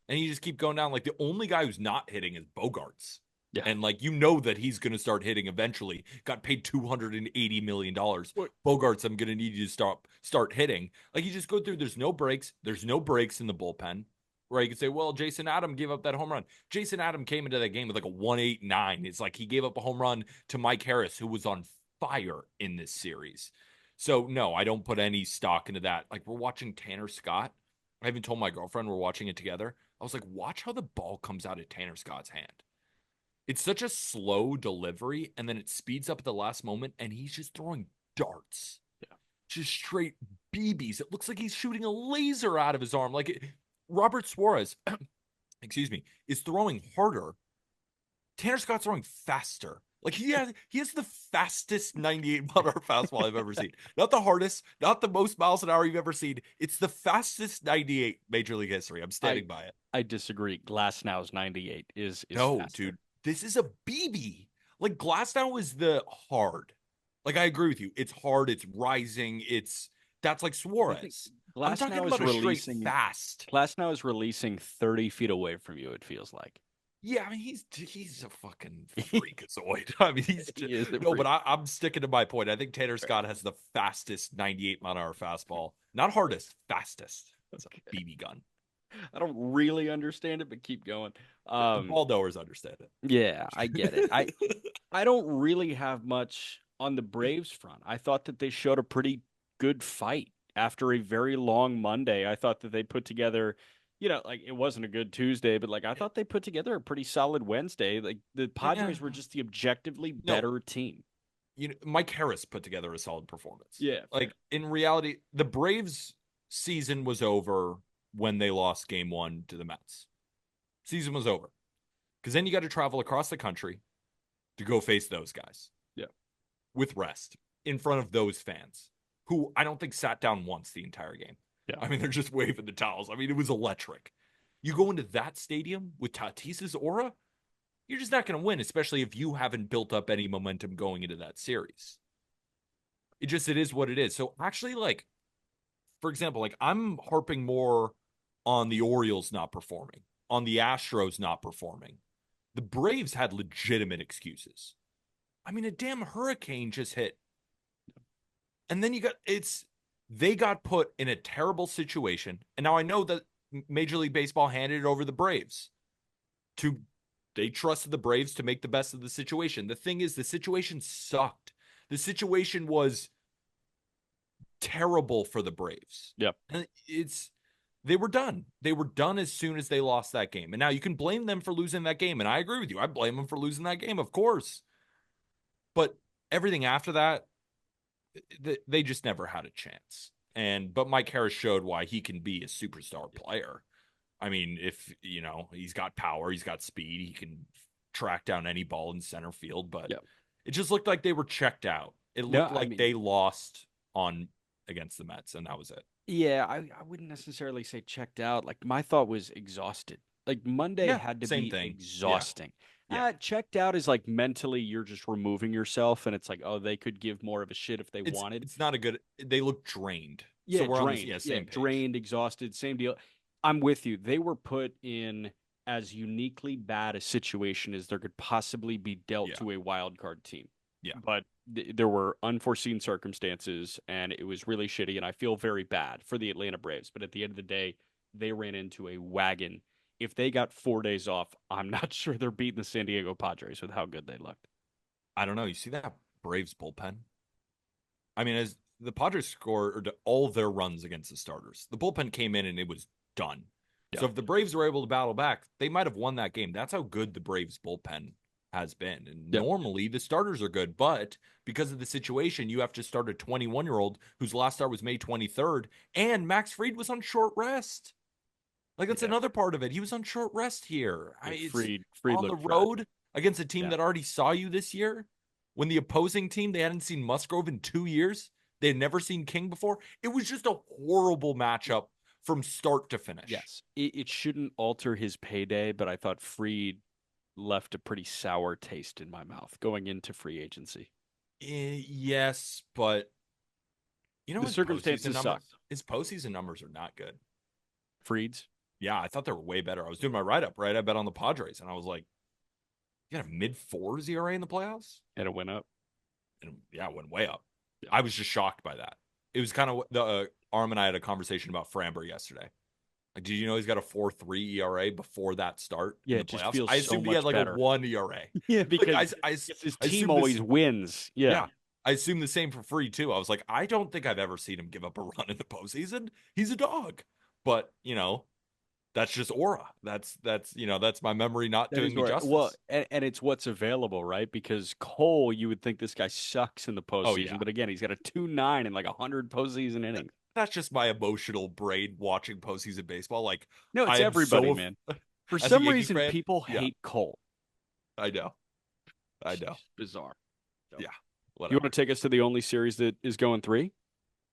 And you just keep going down. Like the only guy who's not hitting is Bogarts. Yeah. And like you know that he's going to start hitting eventually. Got paid $280 million. Bogarts, I'm going to need you to start hitting. Like you just go through. There's no breaks. There's no breaks in the bullpen. Where you could say, well, Jason Adam gave up that home run. Jason Adam came into that game with like a 1.89. It's like he gave up a home run to Mike Harris, who was on fire in this series. So no, I don't put any stock into that. Like we're watching Tanner Scott. I even told my girlfriend we're watching it together. I was like, watch how the ball comes out of Tanner Scott's hand. It's such a slow delivery, and then it speeds up at the last moment, and he's just throwing darts. Yeah. Just straight BBs. It looks like he's shooting a laser out of his arm. Robert Suarez, excuse me, is throwing harder. Tanner Scott's throwing faster. Like he has the fastest 98-mile-an-hour fastball I've ever seen. Not the hardest, not the most miles an hour you've ever seen. It's the fastest 98 Major League history. I'm standing by it. I disagree. Glasnow's 98 is No, faster. dude, this is a BB. Like Glasnow is the hard. Like I agree with you. It's hard. It's rising. That's like Suarez. I'm talking Glasnow is about a straight releasing fast. Glasnow is releasing 30 feet away from you, it feels like. Yeah, I mean he's a fucking freakazoid. I mean he's He is the no, freak. but I'm sticking to my point. I think Tanner Scott has the fastest 98-mile-an-hour fastball. Not hardest, fastest. That's a BB gun. I don't really understand it, but keep going. The ball knowers understand it. Yeah, I get it. I don't really have much on the Braves front. I thought that they showed a pretty good fight after a very long Monday. I thought that they put together, like it wasn't a good Tuesday, but like I thought they put together a pretty solid Wednesday. Like the Yeah. Padres were just the objectively No, better team. Mike Harris put together a solid performance. Yeah, Like in reality, the Braves season was over when they lost game one to the Mets. Season was over. Because then you got to travel across the country to go face those guys. Yeah. With rest in front of those fans who I don't think sat down once the entire game. Yeah. I mean, they're just waving the towels. I mean, it was electric. You go into that stadium with Tatis's aura, you're just not going to win, especially if you haven't built up any momentum going into that series. It is what it is. So actually, like, for example, like I'm harping more on the Orioles not performing, on the Astros not performing. The Braves had legitimate excuses. I mean, a damn hurricane just hit. And then they got put in a terrible situation. And now I know that Major League Baseball handed it over the Braves to they trusted the Braves to make the best of the situation. The thing is, the situation sucked. The situation was terrible for the Braves. Yep. And they were done. They were done as soon as they lost that game. And now you can blame them for losing that game. And I agree with you. I blame them for losing that game, of course. But everything after that, they just never had a chance. But Mike Harris showed why he can be a superstar player. I mean, if he's got power, he's got speed, he can track down any ball in center field. But Yep. it just looked like they were checked out. It No, looked like they lost on against the Mets, and that was it. yeah, I wouldn't necessarily say checked out. Like my thought was exhausted. Like Monday Yeah, had to same be thing. Yeah, exhausting. yeah. Checked out is like mentally you're just removing yourself, and it's like, oh, they could give more of a shit if they It's wanted. it's not a good. They look drained. So Yeah, we're on this drained. Yeah, same page. drained, exhausted, same deal. I'm with you. They were put in as uniquely bad a situation as there could possibly be dealt Yeah, to a wild card team. yeah. But there were unforeseen circumstances, and it was really shitty. And I feel very bad for the Atlanta Braves. But at the end of the day, they ran into a wagon. If they got 4 days off, I'm not sure they're beating the San Diego Padres with how good they looked. I don't know. You see that Braves bullpen? I mean, as the Padres scored all their runs against the starters, the bullpen came in and it was done. Yeah. So if the Braves were able to battle back, they might have won that game. That's how good the Braves bullpen has been. And Yep. normally the starters are good, but because of the situation, you have to start a 21-year-old whose last start was May 23rd, and Max Fried was on short rest. Like that's Yeah. another part of it. He was on short rest here. It's Fried on the looked fragile. road against a team Yeah. that already saw you this year. When the opposing team, they hadn't seen Musgrove in 2 years. They had never seen King before. It was just a horrible matchup from start to finish. Yes. It shouldn't alter his payday, but I thought Fried left a pretty sour taste in my mouth going into free agency. Yes, but The his postseason circumstances numbers. sucked. His postseason numbers are not good. Fried's Yeah, I thought they were way better. I was doing my write up, right? I bet on the Padres, and I was like, "You got a mid-4s ERA in the playoffs?" and it went up. And yeah, it went way up. I was just shocked by that. It was kind of the Arm and I had a conversation about Framber yesterday. Like, did you know he's got a 4.3 ERA before that start Yeah, in the it just playoffs? feels I so assumed he had much like a better. 1 ERA. Yeah, Like, because his I team assumed always this, wins. yeah, Yeah. I assumed the same for Free too. I was like, I don't think I've ever seen him give up a run in the postseason. He's a dog, but that's just aura. That's my memory not That is doing me right. Well, justice. and it's what's available, right? Because Cole, you would think this guy sucks in the Oh postseason, yeah, but again, he's got a 2.9 and like 100 postseason innings. that's just my emotional brain watching postseason baseball. Like No, it's I am everybody, so man. For as a some Yankee reason, fan, people yeah, hate Cole. I know. I It's know. just bizarre. So, Yeah, you want whatever. to take us to the only series that is going three?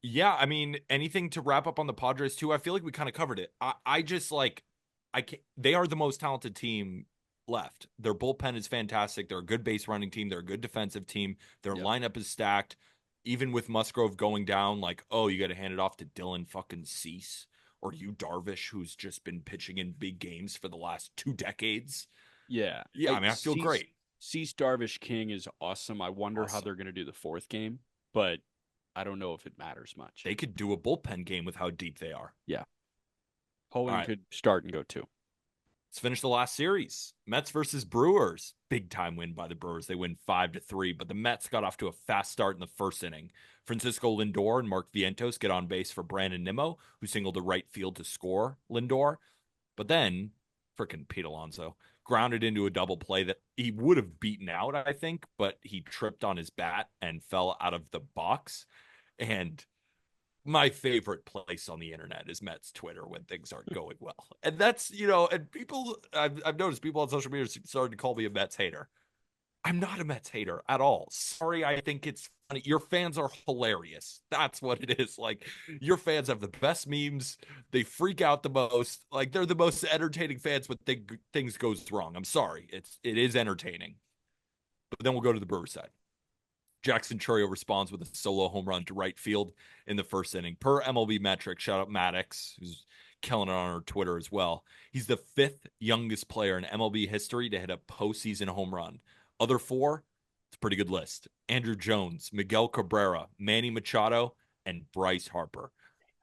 Yeah, I mean, anything to wrap up on the Padres too? I feel like we kind of covered it. I just like I can't they are the most talented team left. Their bullpen is fantastic. They're a good base running team. They're a good defensive team. Their Yep. lineup is stacked. Even with Musgrove going down, like, oh, you got to hand it off to Dylan fucking Cease or you Darvish, who's just been pitching in big games for the last 2 decades. Yeah. Yeah, I mean, I feel great. Cease Darvish King is awesome. I wonder how Awesome. they're going to do the fourth game, but I don't know if it matters much. They could do a bullpen game with how deep they are. Yeah. All Hoeing right. could start and go too. Let's finish the last series. Mets versus Brewers. Big time win by the Brewers. They win 5-3, but the Mets got off to a fast start in the first inning. Francisco Lindor and Mark Vientos get on base for Brandon Nimmo, who singled to right field to score Lindor. But then, frickin' Pete Alonso grounded into a double play that he would have beaten out, I think, but he tripped on his bat and fell out of the box. And my favorite place on the internet is Mets Twitter when things aren't going well. And that's, and people, I've noticed people on social media started to call me a Mets hater. I'm not a Mets hater at all. Sorry, I think it's funny. Your fans are hilarious. That's what it is. Like, your fans have the best memes. They freak out the most. Like, they're the most entertaining fans when things goes wrong. I'm sorry. It is entertaining. But then we'll go to the Brewers side. Jackson Chourio responds with a solo home run to right field in the first inning. Per MLB metric, shout out Maddox, who's killing it on our Twitter as well. He's the fifth youngest player in MLB history to hit a postseason home run. Other four, it's a pretty good list. Andrew Jones, Miguel Cabrera, Manny Machado, and Bryce Harper.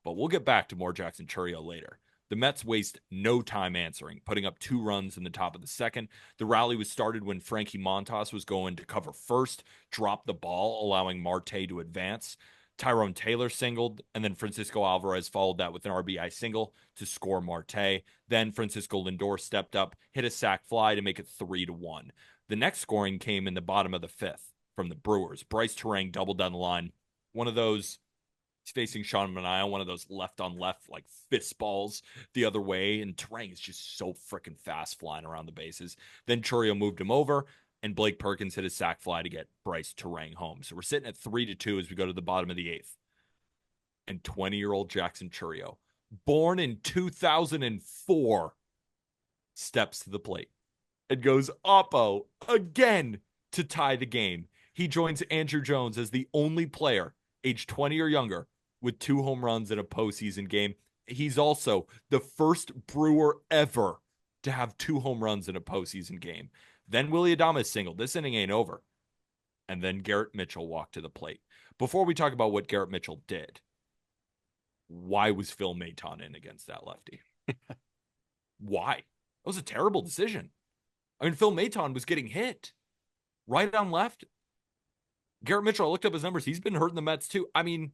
But we'll get back to more Jackson Chourio later. The Mets waste no time answering, putting up 2 runs in the top of the second. The rally was started when Frankie Montas was going to cover first, dropped the ball, allowing Marte to advance. Tyrone Taylor singled, and then Francisco Alvarez followed that with an RBI single to score Marte. Then Francisco Lindor stepped up, hit a sac fly to make it 3-1. The next scoring came in the bottom of the fifth from the Brewers. Bryce Terang doubled down the line. One of those, he's facing Sean Manaea, one of those left on left, like fist balls the other way. And Terang is just so freaking fast flying around the bases. Then Chourio moved him over, and Blake Perkins hit a sac fly to get Bryce Terang home. So we're sitting at 3-2 as we go to the bottom of the eighth. And 20-year-old Jackson Chourio, born in 2004, steps to the plate and goes oppo again to tie the game. He joins Andrew Jones as the only player age 20 or younger with 2 home runs in a postseason game. He's also the first Brewer ever to have 2 home runs in a postseason game. Then Willy Adames singled. This inning ain't over. And then Garrett Mitchell walked to the plate. Before we talk about what Garrett Mitchell did, why was Phil Maton in against that lefty? Why? That was a terrible decision. I mean, Phil Maton was getting hit right on left. Garrett Mitchell, I looked up his numbers. He's been hurting the Mets too. I mean,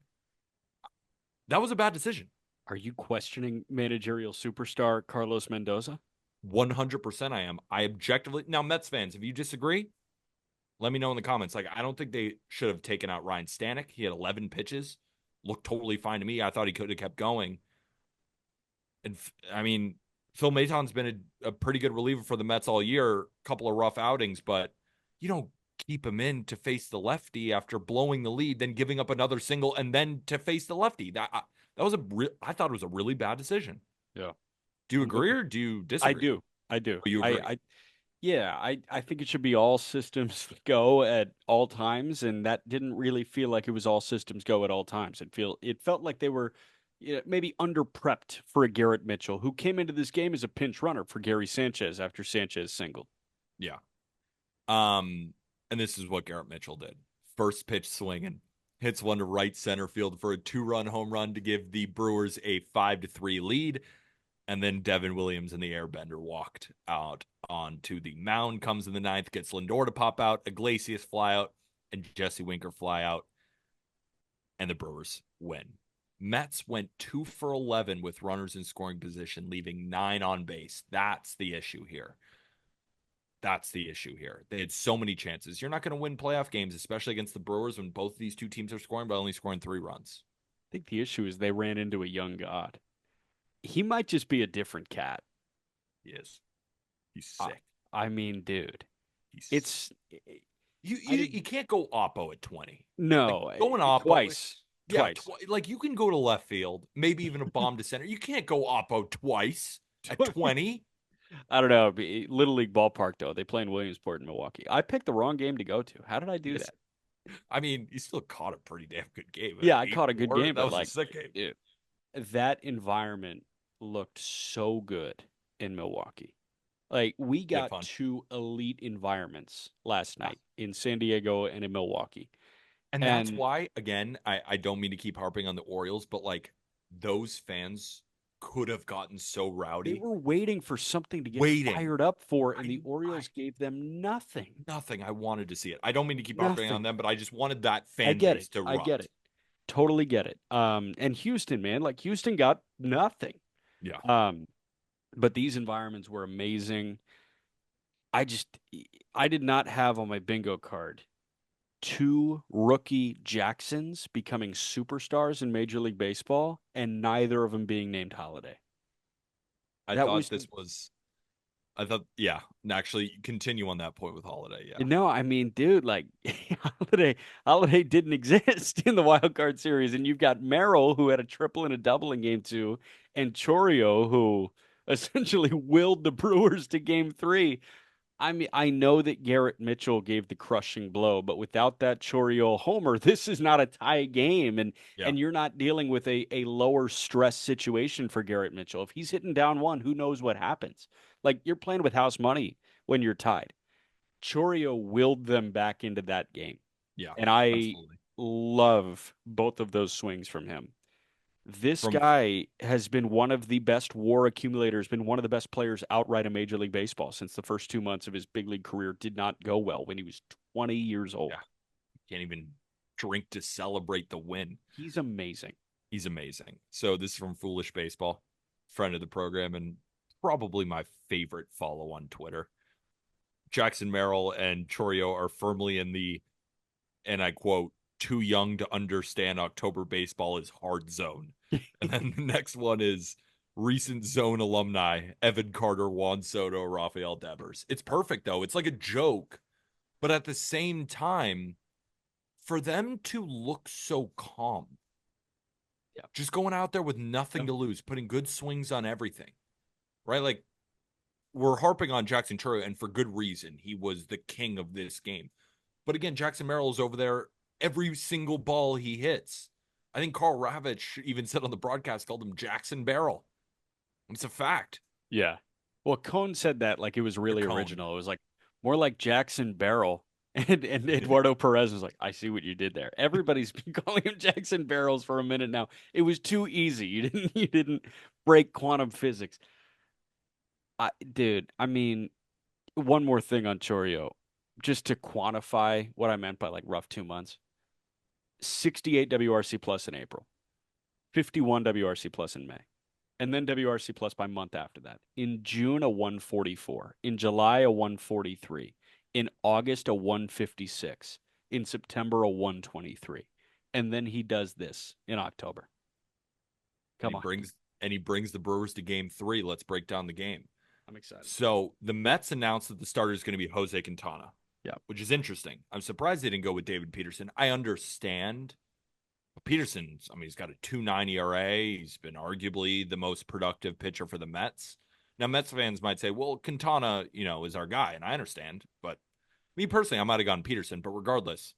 that was a bad decision. Are you questioning managerial superstar Carlos Mendoza? 100% I am. I objectively. Now, Mets fans, if you disagree, let me know in the comments. Like, I don't think they should have taken out Ryan Stanek. He had 11 pitches. Looked totally fine to me. I thought he could have kept going. And I mean, Phil Maton's been a pretty good reliever for the Mets all year. A couple of rough outings, but you don't keep him in to face the lefty after blowing the lead, then giving up another single, and then to face the lefty. That was I thought it was a really bad decision. Yeah. Do you agree or do you I disagree? do. I do. Oh, you agree? Yeah, I think it should be all systems go at all times, and that didn't really feel like it was all systems go at all times. It felt like they were maybe under prepped for a Garrett Mitchell, who came into this game as a pinch runner for Gary Sanchez after Sanchez singled. Yeah. And this is what Garrett Mitchell did. First pitch swinging, hits one to right center field for a 2-run home run to give the Brewers a 5-3 lead. And then Devin Williams and the airbender walked out onto the mound, comes in the ninth, gets Lindor to pop out, Iglesias fly out, and Jesse Winker fly out. And the Brewers win. Mets went 2 for 11 with runners in scoring position, leaving 9 on base. That's the issue here. That's the issue here. They had so many chances. You're not going to win playoff games, especially against the Brewers when both of these two teams are scoring, but only scoring 3 runs. I think the issue is they ran into a young god. He might just be a different cat. He is. He's sick. I mean, dude, it's you can't go oppo at 20. No, like, going oppo twice. Yeah, like you can go to left field, maybe even a bomb to center. You can't go oppo twice at 20. I don't know. Little League ballpark though. They play in Williamsport in Milwaukee. I picked the wrong game to go to. How did I do that? I mean, you still caught a pretty damn good game. Yeah, I caught a good game, that but was a sick game. Dude, that environment looked so good in Milwaukee. Like we got 2 elite environments last night in San Diego and in Milwaukee. And that's why, again, I don't mean to keep harping on the Orioles, but like those fans could have gotten so rowdy. They were waiting for something to get fired up for, and the Orioles gave them nothing. Nothing. I wanted to see it. I don't mean to keep harping on them, but I just wanted that fan base to erupt. I get it. Totally get it. And Houston, man, like Houston got nothing. Yeah. But these environments were amazing. I did not have on my bingo card 2 rookie Jacksons becoming superstars in Major League Baseball, and neither of them being named Holiday. I thought this was I thought, yeah, and actually continue on that point with Holiday. Yeah. No, I mean, dude, like Holiday, Holiday didn't exist in the wild card series, and you've got Merrill who had a triple and a double in game two, and Chorio who essentially willed the Brewers to game three. I mean, I know that Garrett Mitchell gave the crushing blow, but without that Chorio homer, this is not a tie game, Yeah. and you're not dealing with a lower stress situation for Garrett Mitchell. If he's hitting down one, who knows what happens? Like you're playing with house money when you're tied. Chorio willed them back into that game. Yeah. And I Absolutely. love both of those swings from him. This From guy has been one of the best WAR accumulators, been one of the best players outright in Major League Baseball since the first 2 months of his big league career did not go well when he was 20 years yeah, old. can't even drink to celebrate the win. He's amazing. He's amazing. So this is from Foolish Baseball, friend of the program, and probably my favorite follow on Twitter. Jackson Merrill and Chorio are firmly in the, and I quote, too young to understand October baseball is hard zone. And then the next one is recent zone alumni, Evan Carter, Juan Soto, Rafael Devers. It's perfect though. It's like a joke, but at the same time, for them to look so calm, Yeah. just going out there with Yeah. nothing to lose, putting good swings on everything, right? Like we're harping on Jackson Churro, and for good reason. He was the king of this game. But again, Jackson Merrill is over there every single ball he hits. I think Carl Ravitch even said on the broadcast, called him Jackson Barrel. It's a fact. Yeah. Well, Cone said that like it was Or really Cone. original. It was like more like Jackson Barrel. And Eduardo Perez was like, I see what you did there. Everybody's been calling him Jackson Barrels for a minute now. It was too easy. You didn't break quantum physics. Dude, I mean, one more thing on Chorio, just to quantify what I meant by like rough 2 months. 68 WRC plus in April, 51 WRC plus in May, and then WRC plus by month after that. In June, a 144. In July, a 143. In August, a 156. In September, a 123. And then he does this in October. And Come on. he brings the Brewers to game three. Let's break down the game. I'm excited. So the Mets announced that the starter is going to be Jose Quintana, Yeah. which is interesting. I'm surprised they didn't go with David Peterson. I understand. Peterson's, I mean, he's got a 2.9 ERA. He's been arguably the most productive pitcher for the Mets. Now, Mets fans might say, well, Quintana, is our guy. And I understand. But me personally, I might have gone Peterson. But regardless,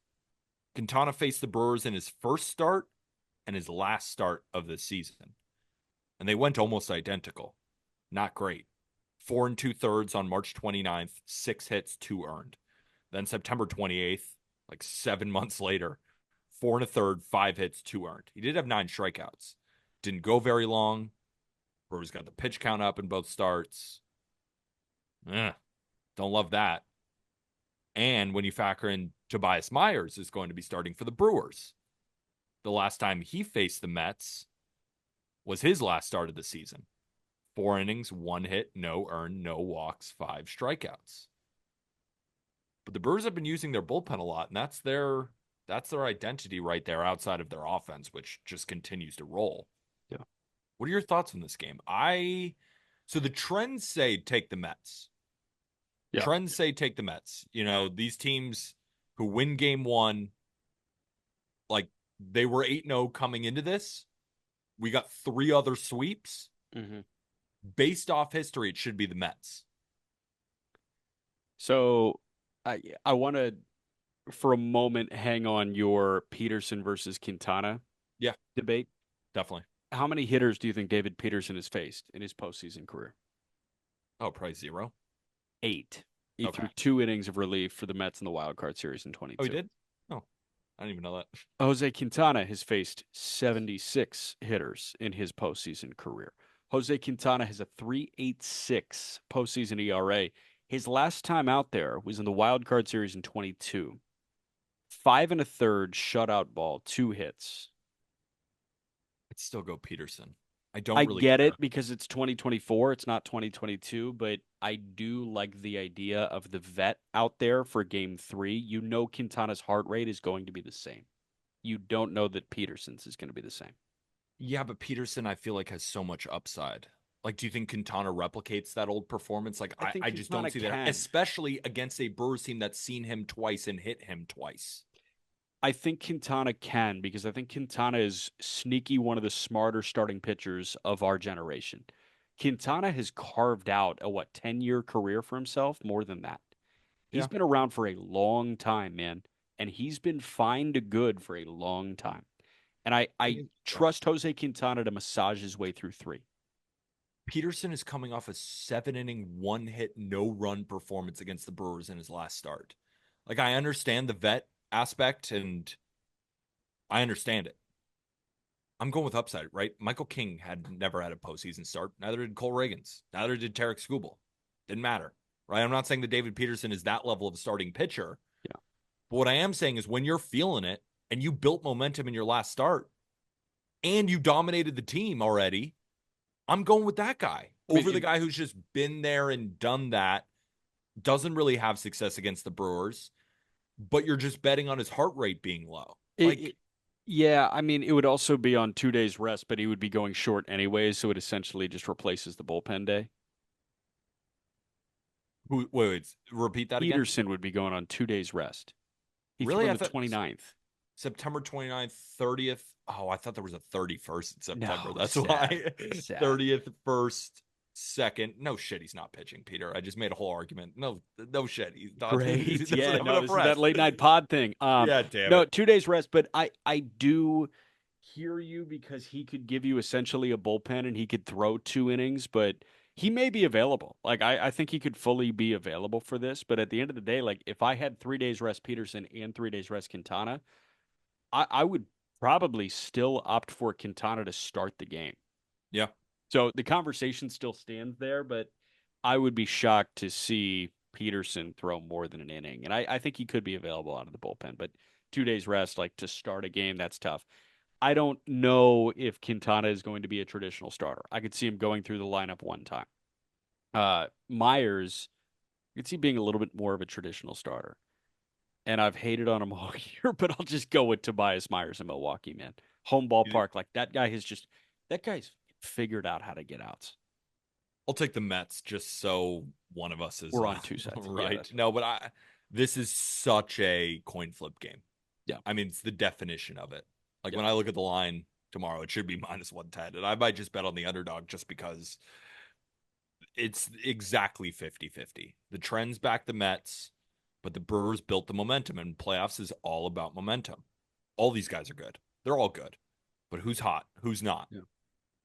Quintana faced the Brewers in his first start and his last start of the season. And they went almost identical. Not great. 4 2/3 on March 29th, 6 hits, 2 earned. Then September 28th, like 7 months later, 4 1/3, 5 hits, 2 earned. He did have 9 strikeouts. Didn't go very long. Brewers got the pitch count up in both starts. Eh, don't love that. And when you factor in Tobias Myers is going to be starting for the Brewers, the last time he faced the Mets was his last start of the season. 4 innings, 1 hit, no earned, no walks, 5 strikeouts. But the Brewers have been using their bullpen a lot, and that's their identity right there outside of their offense, which just continues to roll. Yeah. What are your thoughts on this game? So the trends say take the Mets. Yeah. Trends say take the Mets. These teams who win game one, like they were 8-0 coming into this. We got 3 other sweeps. Mm-hmm. Based off history, it should be the Mets. So I want to, for a moment, hang on your Peterson versus Quintana Yeah, debate. definitely. How many hitters do you think David Peterson has faced in his postseason career? Oh, probably 0. 8. He Okay. threw 2 innings of relief for the Mets in the wild card series in Oh, he 22. did? Oh, I didn't even know that. Jose Quintana has faced 76 hitters in his postseason career. Jose Quintana has a 3.86 postseason ERA. His last time out there was in the wild card series in 22. 5 1/3 shutout ball, 2 hits. I'd still go Peterson. I don't I really get care. it because it's 2024, it's not 2022, but I do like the idea of the vet out there for game three. You know Quintana's heart rate is going to be the same. You don't know that Peterson's is going to be the same. Yeah, but Peterson, I feel like has so much upside. Like, do you think Quintana replicates that old performance? Like, I think I just don't Quintana see that, can. especially against a Brewers team that's seen him twice and hit him twice. I think Quintana can because I think Quintana is sneaky one of the smarter starting pitchers of our generation. Quintana has carved out a 10-year career for himself, more than that. He's Yeah. been around for a long time, man, and he's been fine to good for a long time. And I Yeah. trust Jose Quintana to massage his way through three. Peterson is coming off a 7 inning, 1 hit, no run performance against the Brewers in his last start. Like, I understand the vet aspect and I understand it. I'm going with upside, right? Michael King had never had a postseason start. Neither did Cole Reagans. Neither did Tarek Skubal. Didn't matter, right? I'm not saying that David Peterson is that level of a starting pitcher. Yeah. But what I am saying is when you're feeling it and you built momentum in your last start and you dominated the team already, I'm going with that guy I mean, over the guy who's just been there and done that, doesn't really have success against the Brewers, but you're just betting on his heart rate being low. it, Like, yeah, I mean, it would also be on 2 days rest, but he would be going short anyways, so it essentially just replaces the bullpen day. wait, repeat that again? Peterson would be going on 2 days rest. He threw Really? on I the thought 29th. September 29th, 30th. Oh, I thought there was a 31st in September. No, That's sad. why. Sad. 30th, 1st, 2nd. No shit, he's not pitching, Peter. I just made a whole argument. No shit. He's not, he Great. doesn't Yeah, have no, enough this is that rest. late night pod thing. Yeah, damn No, it. 2 days rest, but I do hear you because he could give you essentially a bullpen and he could throw 2 innings, but he may be available. Like I think he could fully be available for this. But at the end of the day, like if I had 3 days rest Peterson and 3 days rest Quintana, I would probably still opt for Quintana to start the game. Yeah. So the conversation still stands there, but I would be shocked to see Peterson throw more than an inning. And I think he could be available out of the bullpen, but 2 days rest, like to start a game, that's tough. I don't know if Quintana is going to be a traditional starter. I could see him going through the lineup one time. Myers, I could see being a little bit more of a traditional starter. And I've hated on him all year, but I'll just go with Tobias Myers in Milwaukee, man. Home ballpark, like that guy's figured out how to get outs. I'll take the Mets just so one of us is We're on two sides. Yeah, right. that's right. No, but this is such a coin flip game. Yeah. I mean, it's the definition of it. Like Yeah. when I look at the line tomorrow, it should be minus 110. And I might just bet on the underdog just because it's exactly 50-50. The trends back the Mets, but the Brewers built the momentum, and playoffs is all about momentum. All these guys are good. They're all good. But who's hot? Who's not? Yeah.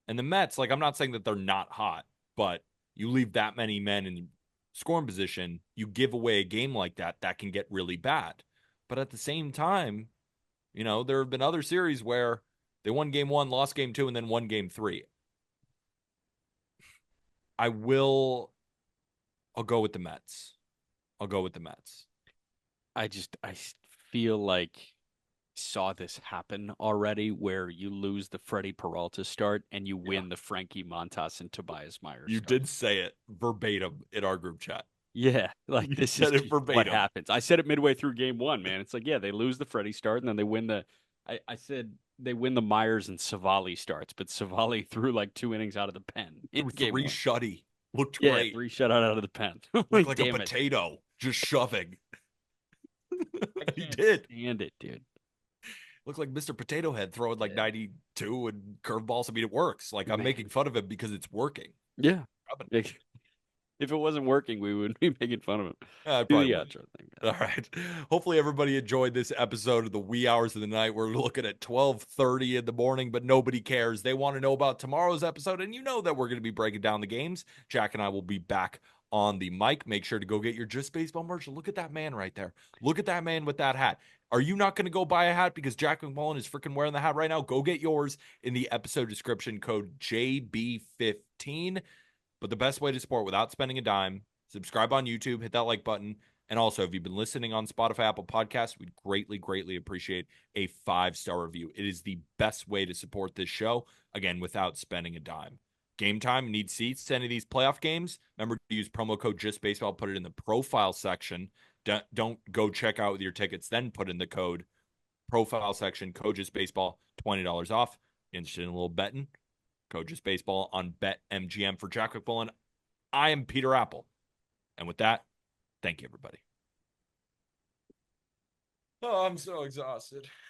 And the Mets, like, I'm not saying that they're not hot, but you leave that many men in scoring position, you give away a game like that, that can get really bad. But at the same time, there have been other series where they won game one, lost game two, and then won game three. I will, I'll go with the Mets. I'll go with the Mets. I feel like saw this happen already where you lose the Freddie Peralta start and you Yeah. win the Frankie Montas and Tobias Myers You start. did say it verbatim in our group chat. Yeah, like You this is said it just what verbatim. happens. I said it midway through game one, man. It's like, yeah, they lose the Freddie start and then they win the I said they win the Myers and Savali starts, but Savali threw like 2 innings out of the pen in Threw game three one. shutty. Looked Yeah, great. 3 shutout out of the pen. Looked Like, like a damn it. potato, just shoving. I He can't did. stand it, dude. Looked like Mr. Potato Head throwing like Yeah. 92 and curveballs. I mean, it works. Like, I'm Man. making fun of him because it's working. Yeah. Rubbing. If it wasn't working, we would be making fun of him. I Do probably the would. outro thing. All right. Hopefully everybody enjoyed this episode of the wee hours of the night. We're looking at 12:30 in the morning, but nobody cares. They want to know about tomorrow's episode, and you know that we're going to be breaking down the games. Jack and I will be back on the mic. Make sure to go get your Just Baseball merch. Look at that man right there. Look at that man with that hat. Are you not going to go buy a hat because Jack McMullen is freaking wearing the hat right now? Go get yours in the episode description, code JB15. But the best way to support without spending a dime, subscribe on YouTube, hit that like button. And also, if you've been listening on Spotify, Apple Podcasts, we'd greatly, greatly appreciate a 5-star review. It is the best way to support this show, again, without spending a dime. Game time, need seats to any of these playoff games? Remember to use promo code JustBaseball, put it in the profile section. Don't go check out with your tickets, then put in the code profile section, code JustBaseball, $20 off. Interested in a little betting? Coaches Baseball on BetMGM. For Jack McMullen, I am Peter Apple. And with that, thank you, everybody. Oh, I'm so exhausted.